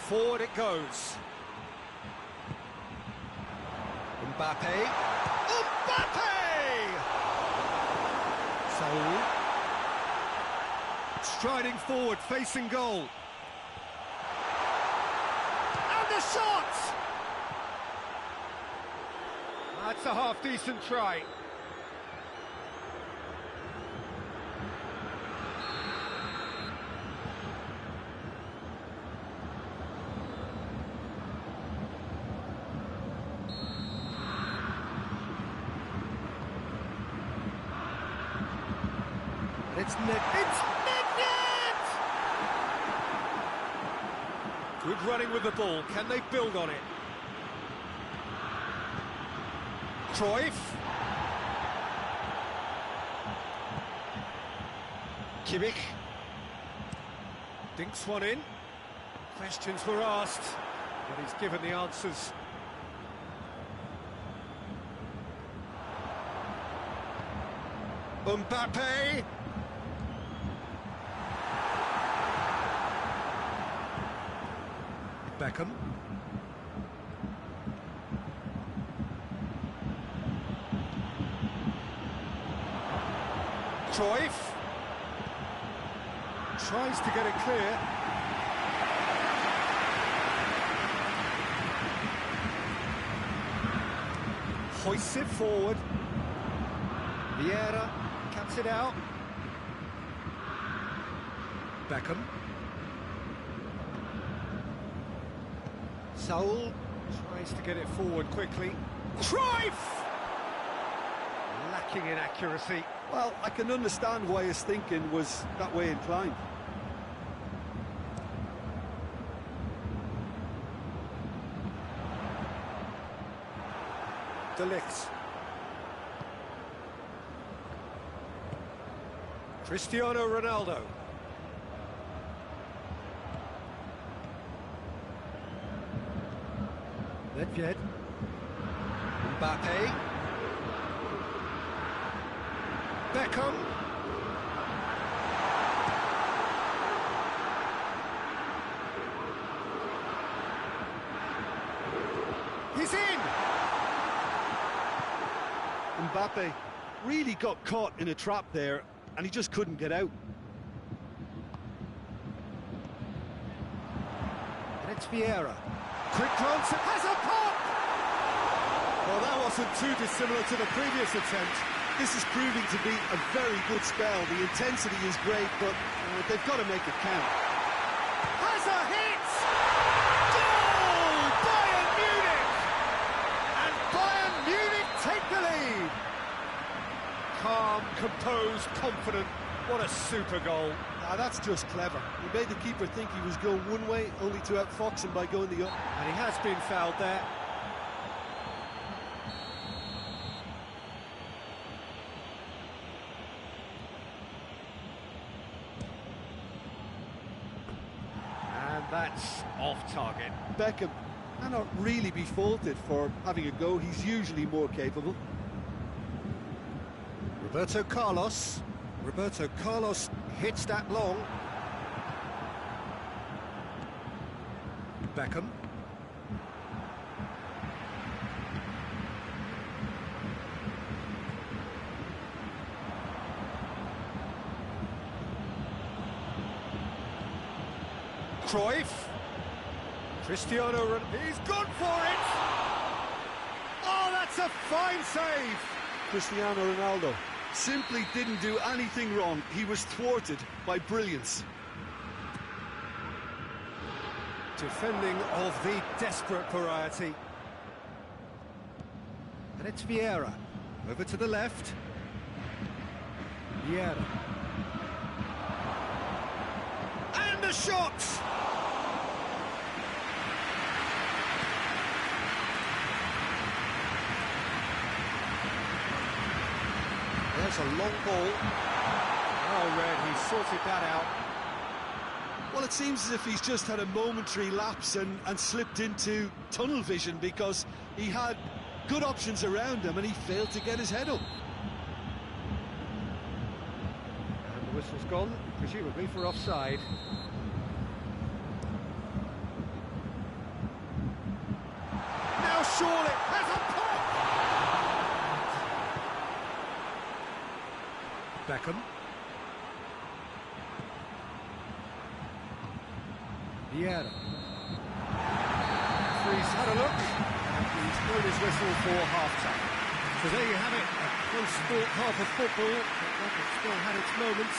Forward it goes. Mbappe. Mbappe! Saul. Striding forward, facing goal. And the shot! That's a half-decent try. It's net. It's net! Good running with the ball. Can they build on it? Cruyff. Kimmich. Dinks one in. Questions were asked, but he's given the answers. Mbappe. Beckham. Cruyff tries to get it clear. Hoists it forward. Vieira cuts it out. Beckham. Saul tries to get it forward quickly. Cruyff! Lacking in accuracy. Well, I can understand why his thinking was that way inclined. De Ligt. Cristiano Ronaldo. Nedved. Mbappe. Beckham. He's in! Mbappe really got caught in a trap there, and he just couldn't get out. And it's Vieira. Quick glance, has a pop! Well, that wasn't too dissimilar to the previous attempt. This is proving to be a very good spell. The intensity is great, but they've got to make it count. Has a hit! Goal! Bayern Munich! And Bayern Munich take the lead! Calm, composed, confident. What a super goal. Now that's just clever. He made the keeper think he was going one way, only to outfox him by going the other. And he has been fouled there. And that's off target. Beckham Cannot really be faulted for having a go. He's usually more capable. Roberto Carlos. Roberto Carlos hits that long. Beckham. Cruyff. Cristiano Ronaldo. He's gone for it! Oh, that's a fine save! Cristiano Ronaldo simply didn't do anything wrong. He was thwarted by brilliance. Defending of the desperate variety. And it's Vieira. Over to the left. Vieira. And the shot! There's a long ball. Oh, Red, he sorted that out. Well, it seems as if he's just had a momentary lapse and slipped into tunnel vision, because he had good options around him and he failed to get his head up. And the whistle's gone, presumably for offside. Now surely has a pop! Beckham. Vieira. He's had a look, and he's blown his whistle for half-time. So there you have it, a close sport half of football, but that has still had its moments.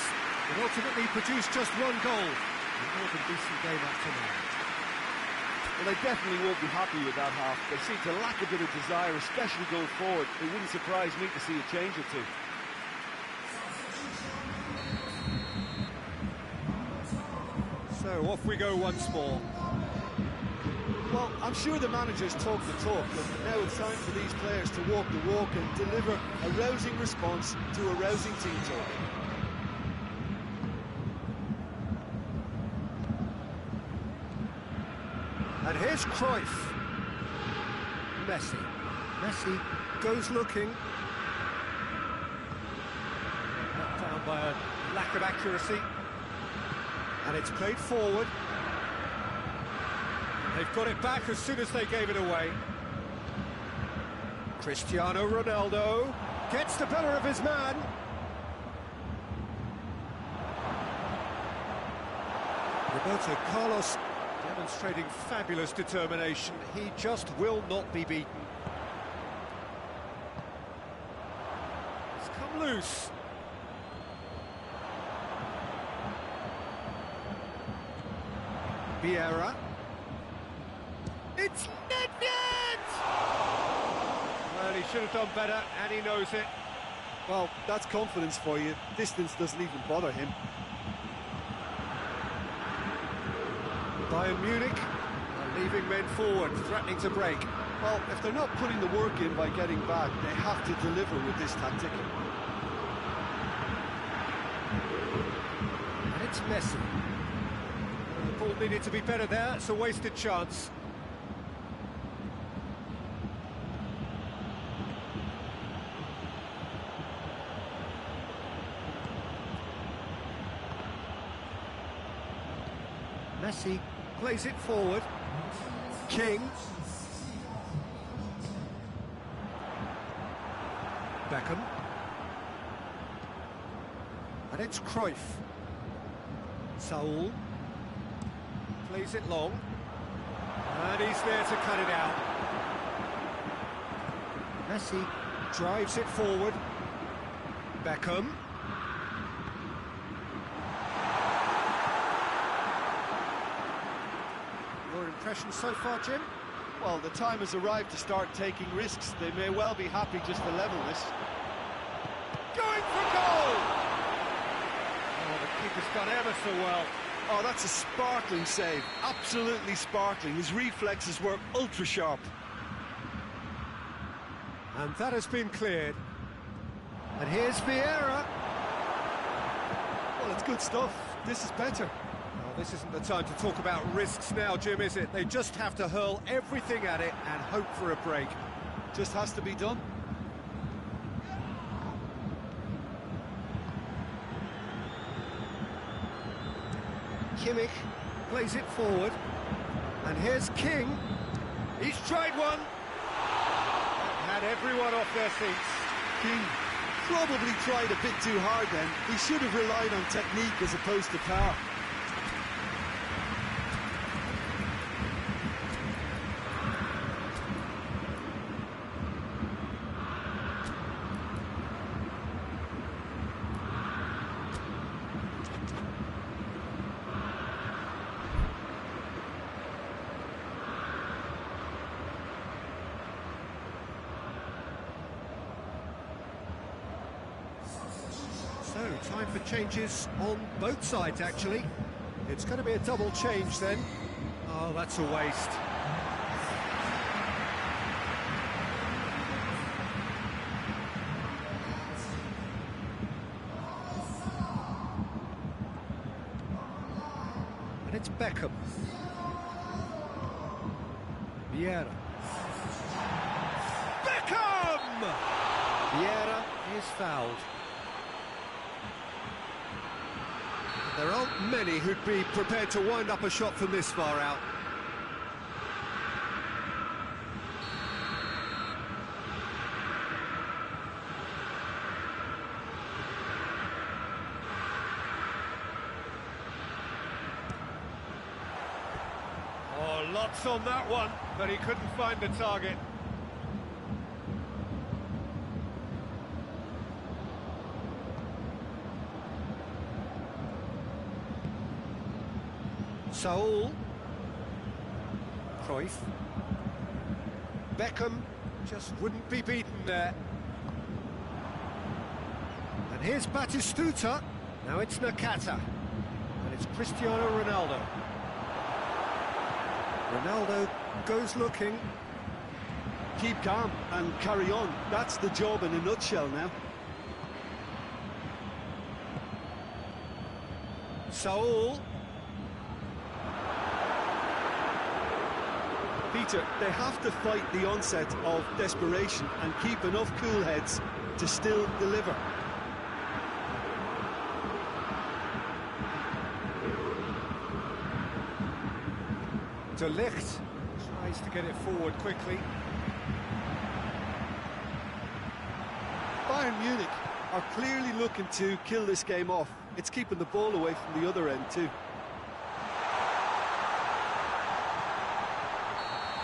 It ultimately produced just one goal. A more than decent game up to now. Well, they definitely won't be happy with that half. They seem to lack a bit of desire, especially going forward. It wouldn't surprise me to see a change or two. So off we go once more. Well, I'm sure the managers talk the talk, but now it's time for these players to walk the walk and deliver a rousing response to a rousing team talk. And here's Cruyff. Messi. Messi goes looking. Knocked down by a lack of accuracy. And it's played forward. They've got it back as soon as they gave it away. Cristiano Ronaldo gets the better of his man. Roberto Carlos demonstrating fabulous determination. He just will not be beaten. It's come loose. Vieira. It's Nedved! Well, he should have done better, and he knows it. Well, that's confidence for you. Distance doesn't even bother him. Bayern Munich are leaving men forward, threatening to break. Well, if they're not putting the work in by getting back, they have to deliver with this tactic. And it's Messi. The ball needed to be better there, it's a wasted chance. Messi plays it forward. King. Beckham. And it's Cruyff. Saul. Plays it long. And he's there to cut it out. Messi drives it forward. Beckham. Your impressions so far, Jim? Well, the time has arrived to start taking risks. They may well be happy just to level this. Going for goal! Oh, the keeper's done ever so well. Oh, that's a sparkling save. Absolutely sparkling. His reflexes were ultra sharp. And that has been cleared. And here's Vieira. Well, it's good stuff. This is better. Oh, Well, this isn't the time to talk about risks now, Jim, is it? They just have to hurl everything at it and hope for a break. Just has to be done. Kimmich plays it forward. And here's King. He's tried one. Had everyone off their seats. King probably tried a bit too hard then. He should have relied on technique as opposed to power. So, time for changes on both sides, actually. It's going to be a double change then. Oh, that's a waste. And it's Beckham. Vieira. Beckham! Vieira is fouled. There aren't many who'd be prepared to wind up a shot from this far out. Oh, lots on that one, but he couldn't find the target. Saul, Cruyff, Beckham just wouldn't be beaten there. And here's Batistuta, now it's Nakata, and it's Cristiano Ronaldo. Ronaldo goes looking. Keep calm and carry on. That's the job in a nutshell now. Saul. Peter, they have to fight the onset of desperation and keep enough cool heads to still deliver. De Ligt tries to get it forward quickly. Bayern Munich are clearly looking to kill this game off. It's keeping the ball away from the other end too.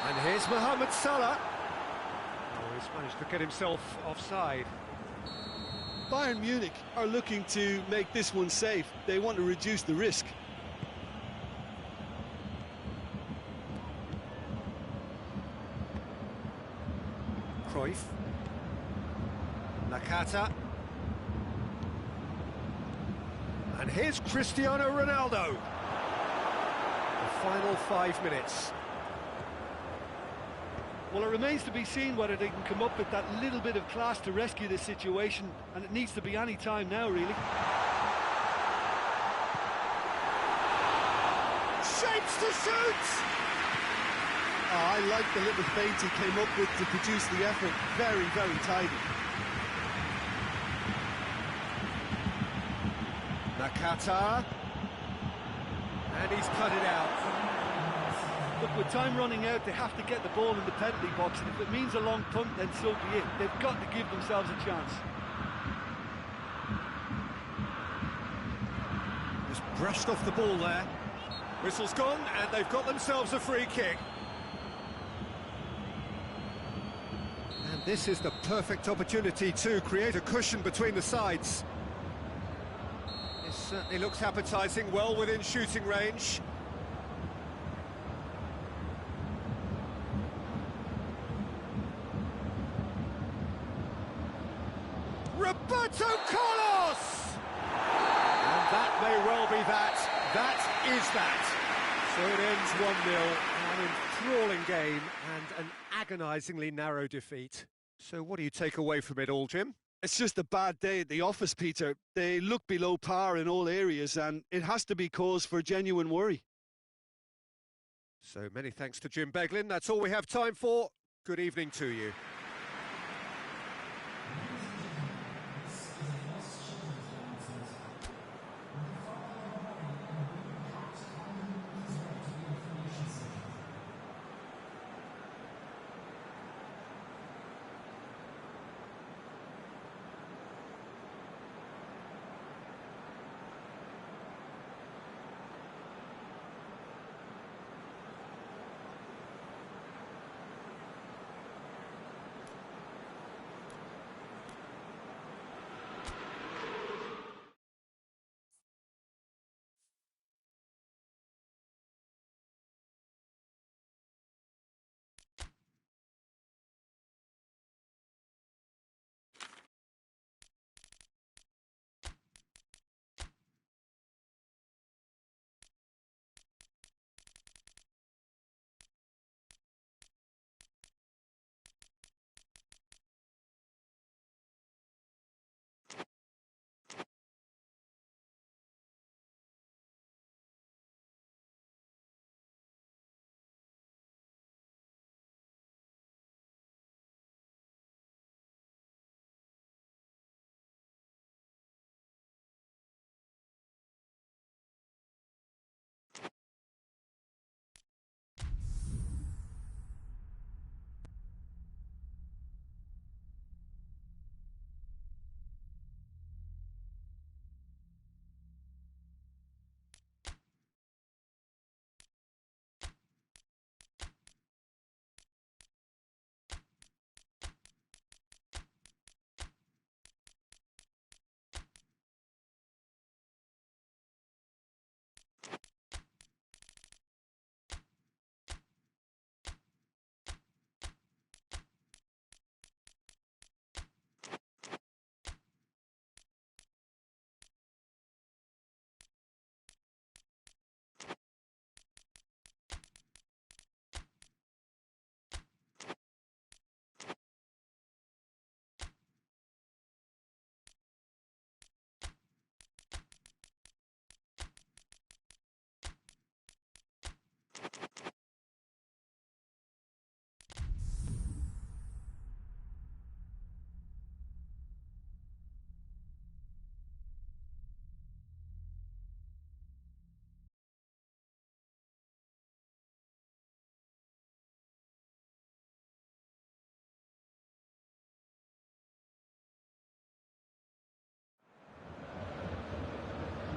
And here's Mohamed Salah. Oh, he's managed to get himself offside. Bayern Munich are looking to make this one safe. They want to reduce the risk. Cruyff. Nakata. And here's Cristiano Ronaldo. The final 5 minutes. Well, it remains to be seen whether they can come up with that little bit of class to rescue this situation, and it needs to be any time now, really. Shapes to shoot! Oh, I like the little feint he came up with to produce the effort. Very, very tidy. Nakata. And he's cut it out. Look, with time running out, they have to get the ball in the penalty box, and if it means a long punt, then so be it. They've got to give themselves a chance. Just brushed off the ball there. Whistle's gone, and they've got themselves a free kick. And this is the perfect opportunity to create a cushion between the sides. This certainly looks appetising, well within shooting range. Roberto Carlos! And that may well be that. That is that. So it ends 1-0, an enthralling game and an agonisingly narrow defeat. So what do you take away from it all, Jim? It's just a bad day at the office, Peter. They look below par in all areas, and it has to be cause for genuine worry. So many thanks to Jim Beglin. That's all we have time for. Good evening to you.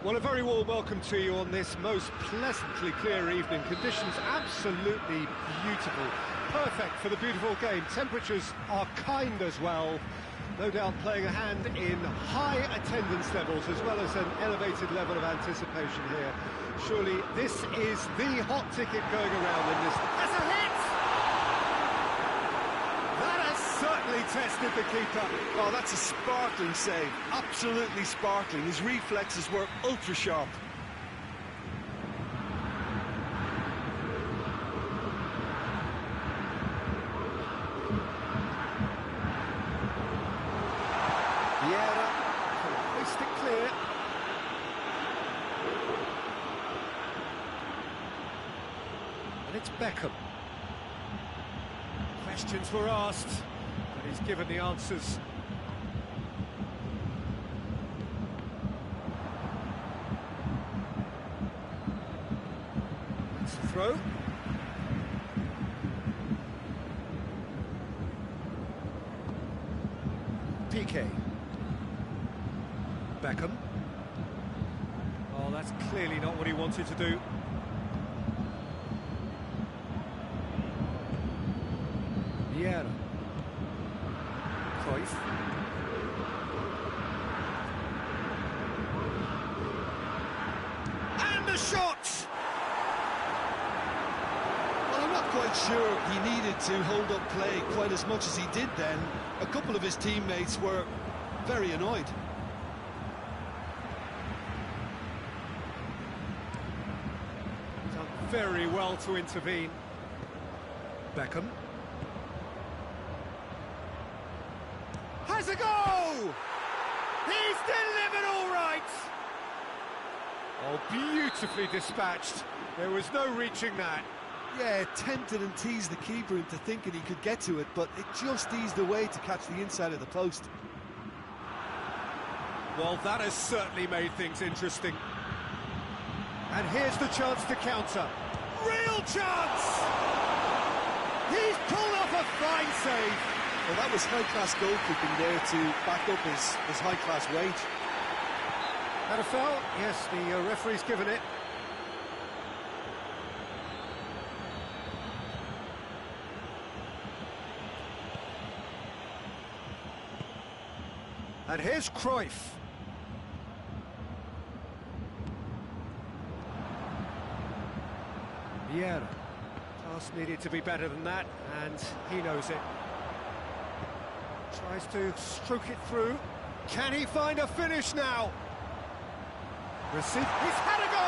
Well, a very warm welcome to you on this most pleasantly clear evening. Conditions absolutely beautiful. Perfect for the beautiful game. Temperatures are kind as well. No doubt playing a hand in high attendance levels as well as an elevated level of anticipation here. Surely this is the hot ticket going around in this. That's a hit! That has certainly tested the keeper. Oh, that's a sparkling save. Absolutely sparkling. His reflexes were ultra sharp. Vieira can hoist it clear. And it's Beckham. Questions were asked, but he's given the answers. It's a throw. PK. Beckham. Oh, that's clearly not what he wanted to do. Vieira. Cruyff. And the shot! Well, I'm not quite sure he needed to hold up play quite as much as he did then. A couple of his teammates were very annoyed. Done very well to intervene. Beckham. Has a goal! delivered all right! Oh, beautifully dispatched. There was no reaching that. Yeah, tempted and teased the keeper into thinking he could get to it, but it just eased away to catch the inside of the post. Well, that has certainly made things interesting. And here's the chance to counter. Real chance! He's pulled off a fine save. Well, that was high-class goalkeeping there to back up his high-class wage. Had a foul? Yes, the referee's given it. And here's Cruyff. Vieira. Pass needed to be better than that, and he knows it. Tries to stroke it through. Can he find a finish now? He's had a go!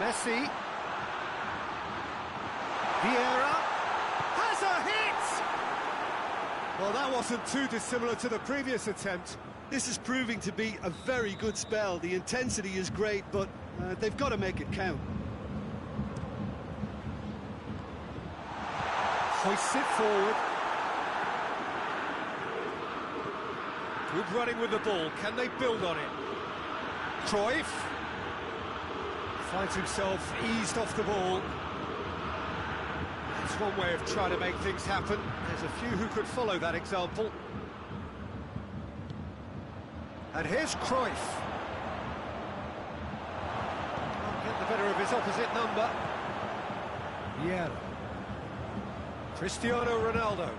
Messi. Vieira has a hit! Well, that wasn't too dissimilar to the previous attempt. This is proving to be a very good spell. The intensity is great, but they've got to make it count. Hoists it forward. Good running with the ball. Can they build on it? Cruyff finds himself eased off the ball. That's one way of trying to make things happen. There's a few who could follow that example. And here's Cruyff. Can't get the better of his opposite number. Vieira. Cristiano Ronaldo.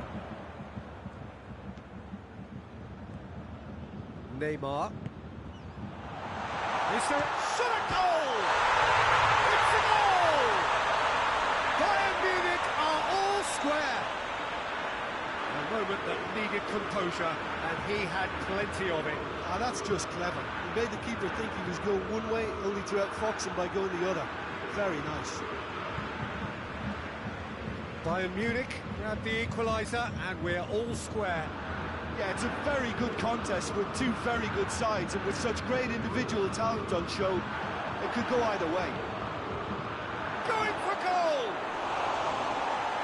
Neymar. Is there shot a goal? It's a goal! Bayern Munich are all square. A moment that needed composure, and he had plenty of it. Ah, that's just clever. He made the keeper think he was going one way, only to outfox him by going the other. Very nice. Bayern Munich grabbed the equaliser, and we're all square. Yeah, it's a very good contest with two very good sides, and with such great individual talent on show, it could go either way. Going for goal!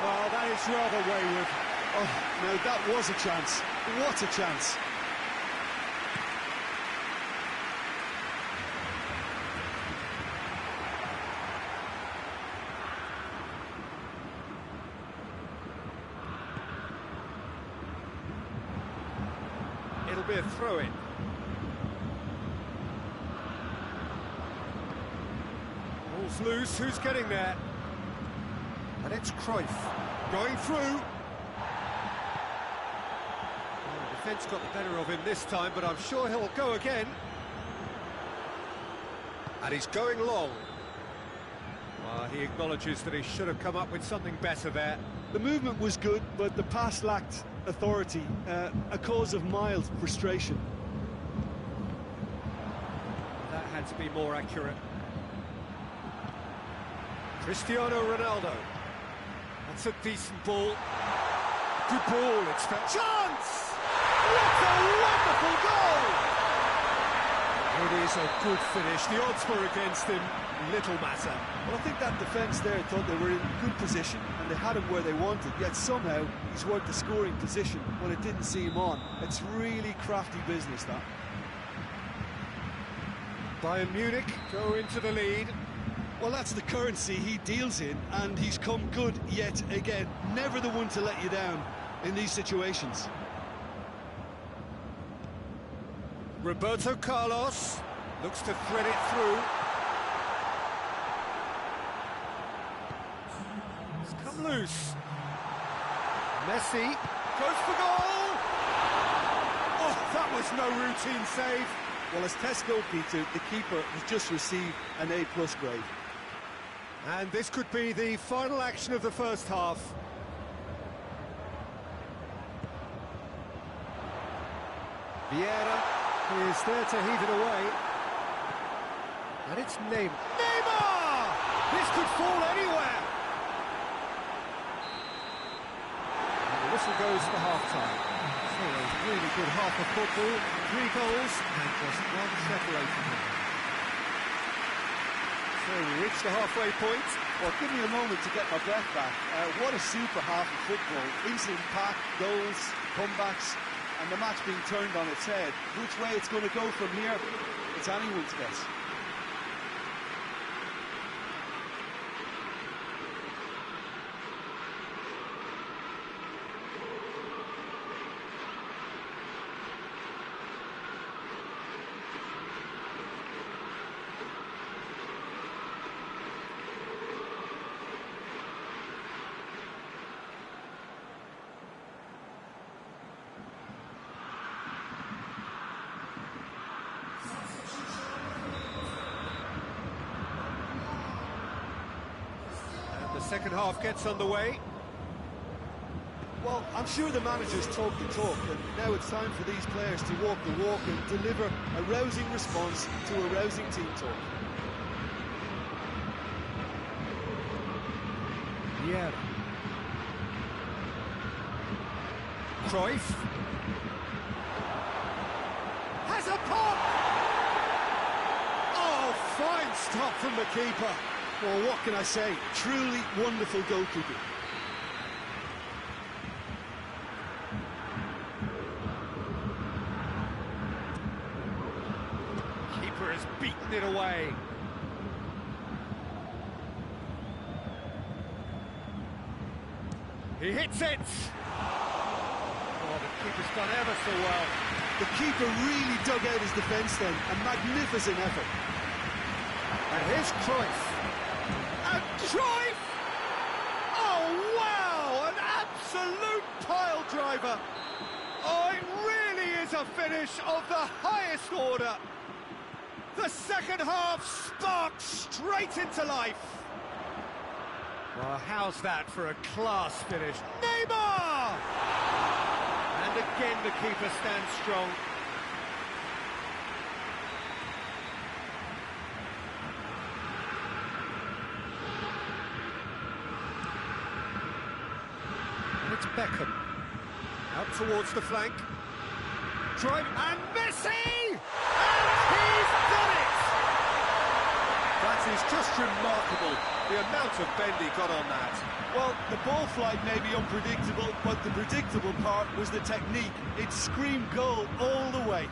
Well, that is rather wayward. Oh, no, that was a chance. What a chance. It'll be a throw-in. Ball's loose, who's getting there? And it's Cruyff. Going through. Well, the defence got the better of him this time, but I'm sure he'll go again. And he's going long. Well, he acknowledges that he should have come up with something better there. The movement was good, but the pass lacked authority, a cause of mild frustration. That had to be more accurate. Cristiano Ronaldo. That's a decent ball. Good ball, it's a chance! What a wonderful goal! It is a good finish. The odds were against him. Little matter. Well, I think that defence there thought they were in good position and they had him where they wanted, yet somehow he's worked the scoring position when it didn't see him on. It's really crafty business, that. Bayern Munich go into the lead. Well, that's the currency he deals in, and he's come good yet again. Never the one to let you down in these situations. Roberto Carlos looks to thread it through. It's come loose. Messi goes for goal! Oh, that was no routine save. Well, as test goalkeeper, the keeper has just received an A+ grade. And this could be the final action of the first half. Vieira is there to heave it away. And it's Neymar. Neymar! This could fall anywhere! And the whistle goes for half-time. So a really good half of football, 3 goals, and just one separating them. So we reach the halfway point. Well, give me a moment to get my breath back. What a super half of football. Instant pack, goals, comebacks, and the match being turned on its head. Which way it's going to go from here, it's anyone's guess. The second half gets underway. Well, I'm sure the managers talk the talk, and now it's time for these players to walk the walk and deliver a rousing response to a rousing team talk. Vieira. Cruyff. Has a pop! Oh, fine stop from the keeper. Well, what can I say? Truly wonderful goalkeeping. Keeper has beaten it away. He hits it! Oh, the keeper's done ever so well. The keeper really dug out his defence then. A magnificent effort. And here's Cruyff. And Cruyff! Oh, wow! An absolute pile driver! Oh, it really is a finish of the highest order! The second half sparked straight into life! Well, how's that for a class finish? Neymar! And again the keeper stands strong. It's Beckham. Out towards the flank. Cruyff and Messi! And he's done it! That is just remarkable, the amount of bend he got on that. Well, the ball flight may be unpredictable, but the predictable part was the technique. It screamed goal all the way.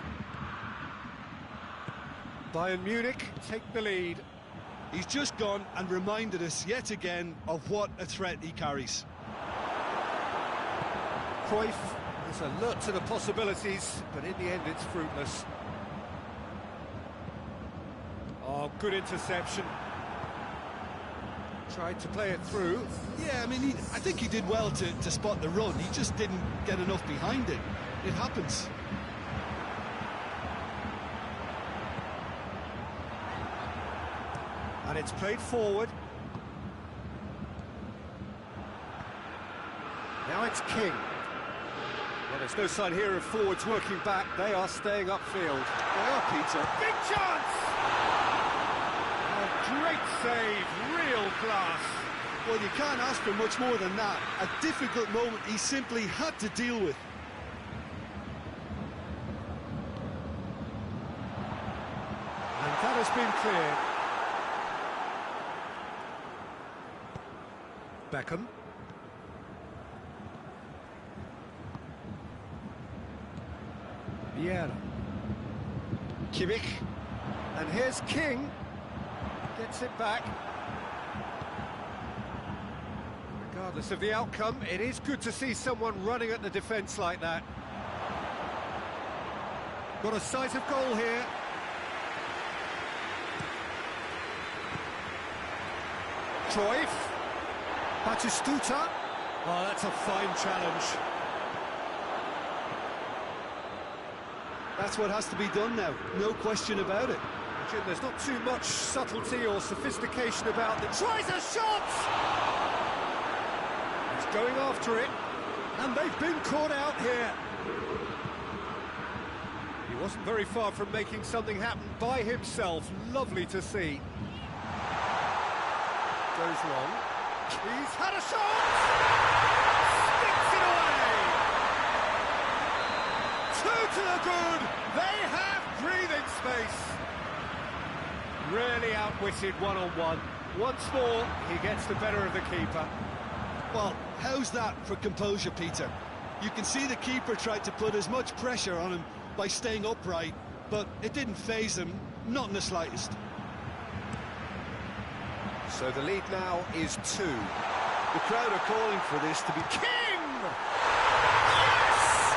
Bayern Munich take the lead. He's just gone and reminded us yet again of what a threat he carries. Cruyff is alert to the possibilities, but in the end it's fruitless. Oh, good interception. Tried to play it through. Yeah, I mean, I think he did well to spot the run. He just didn't get enough behind it. It happens. And it's played forward. Now it's King. Well, there's no sign here of forwards working back. They are staying upfield. They are, Peter. Big chance! Oh, great save, real class. Well, you can't ask for much more than that. A difficult moment he simply had to deal with. And that has been cleared. Beckham. Vieira. Kimmich. And here's King. Gets it back. Regardless of the outcome, it is good to see someone running at the defence like that. Got a sight of goal here. Cruyff. Batistuta. Oh, that's a fine challenge. That's what has to be done now, no question about it. Jim, there's not too much subtlety or sophistication about it. Tries a shot! He's going after it, and they've been caught out here. Wasn't very far from making something happen by himself. Lovely to see. Goes long. He's had a shot! Sticks it away! Two to the good! They have breathing space! Really outwitted one-on-one. Once more, he gets the better of the keeper. Well, how's that for composure, Peter? You can see the keeper tried to put as much pressure on him by staying upright, but it didn't faze him, not in the slightest. So the lead now is 2. The crowd are calling for this to be... King! Yes!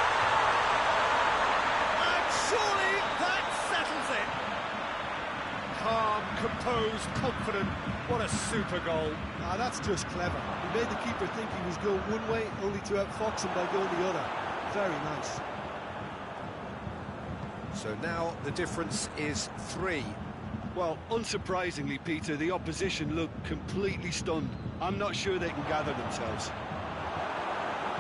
And surely that settles it! Calm, composed, confident. What a super goal. Ah, that's just clever. He made the keeper think he was going one way, only to outfox him by going the other. Very nice. So now the difference is 3. Well, unsurprisingly, Peter, the opposition look completely stunned. I'm not sure they can gather themselves.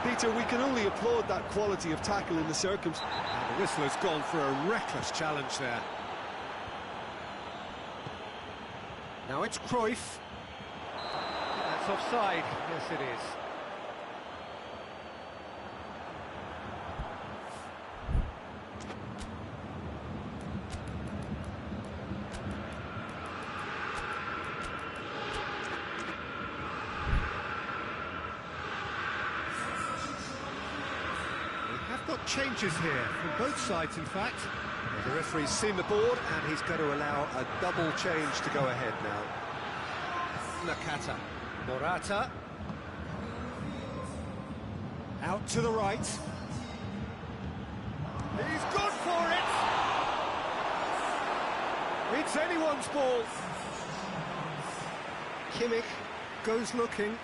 Peter, we can only applaud that quality of tackle in the circumstances. And the whistle has gone for a reckless challenge there. Now it's Cruyff. That's offside. Yes, it is. Got changes here from both sides, in fact. The referee's seen the board and he's going to allow a double change to go ahead now. Nakata. Morata. Out to the right. He's good for it! It's anyone's ball. Kimmich goes looking.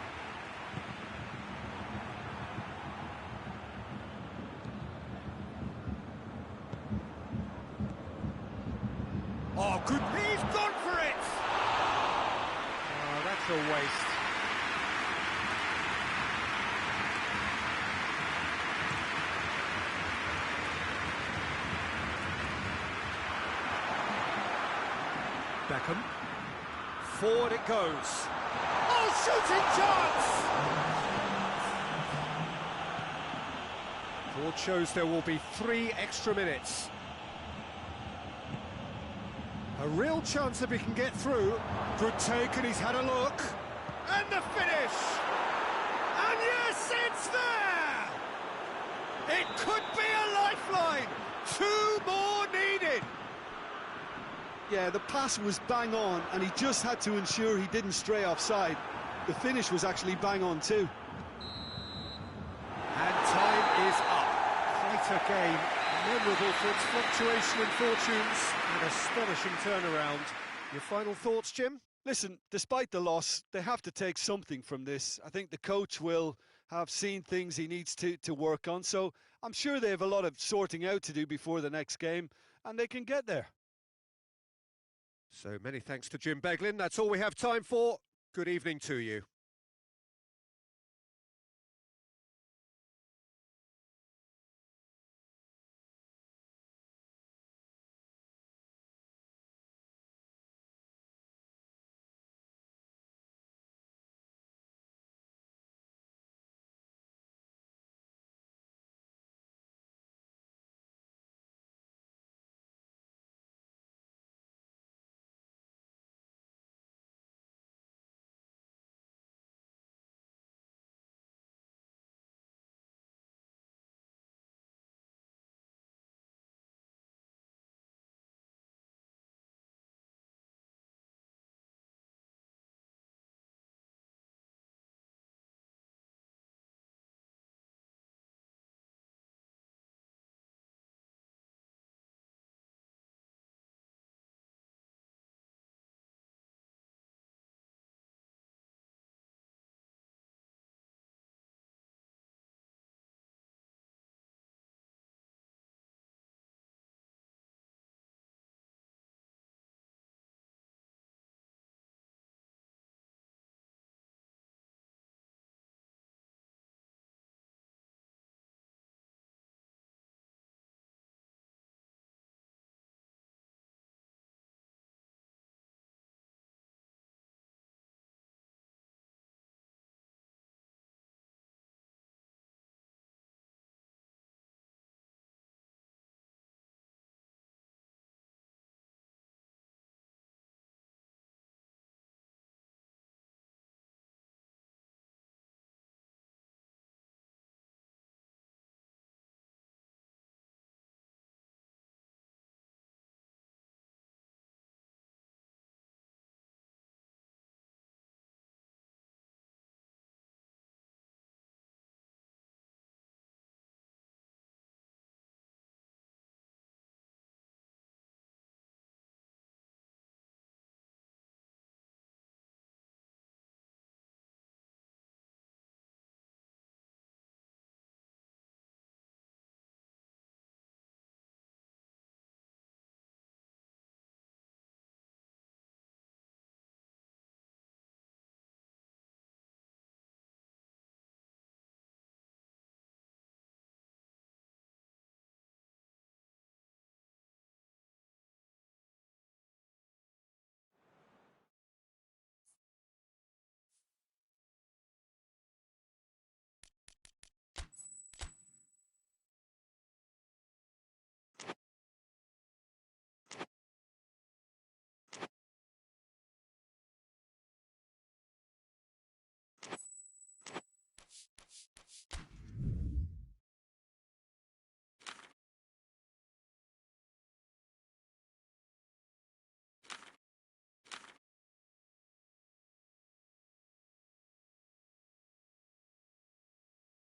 Oh, good. He's gone for it! Oh, that's a waste. Beckham. Forward it goes. Oh, shooting chance! Board shows there will be 3 extra minutes. A real chance if he can get through. Good take, and he's had a look. And the finish! And yes, it's there! It could be a lifeline! 2 more needed! Yeah, the pass was bang on, and he just had to ensure he didn't stray offside. The finish was actually bang on too. And time is up. Quite a game. Memorable for its fluctuation in fortunes and astonishing turnaround. Your final thoughts, Jim? Listen, despite the loss, they have to take something from this. I think the coach will have seen things he needs to work on, so I'm sure they have a lot of sorting out to do before the next game, and they can get there. So many thanks to Jim Beglin. That's all we have time for. Good evening to you.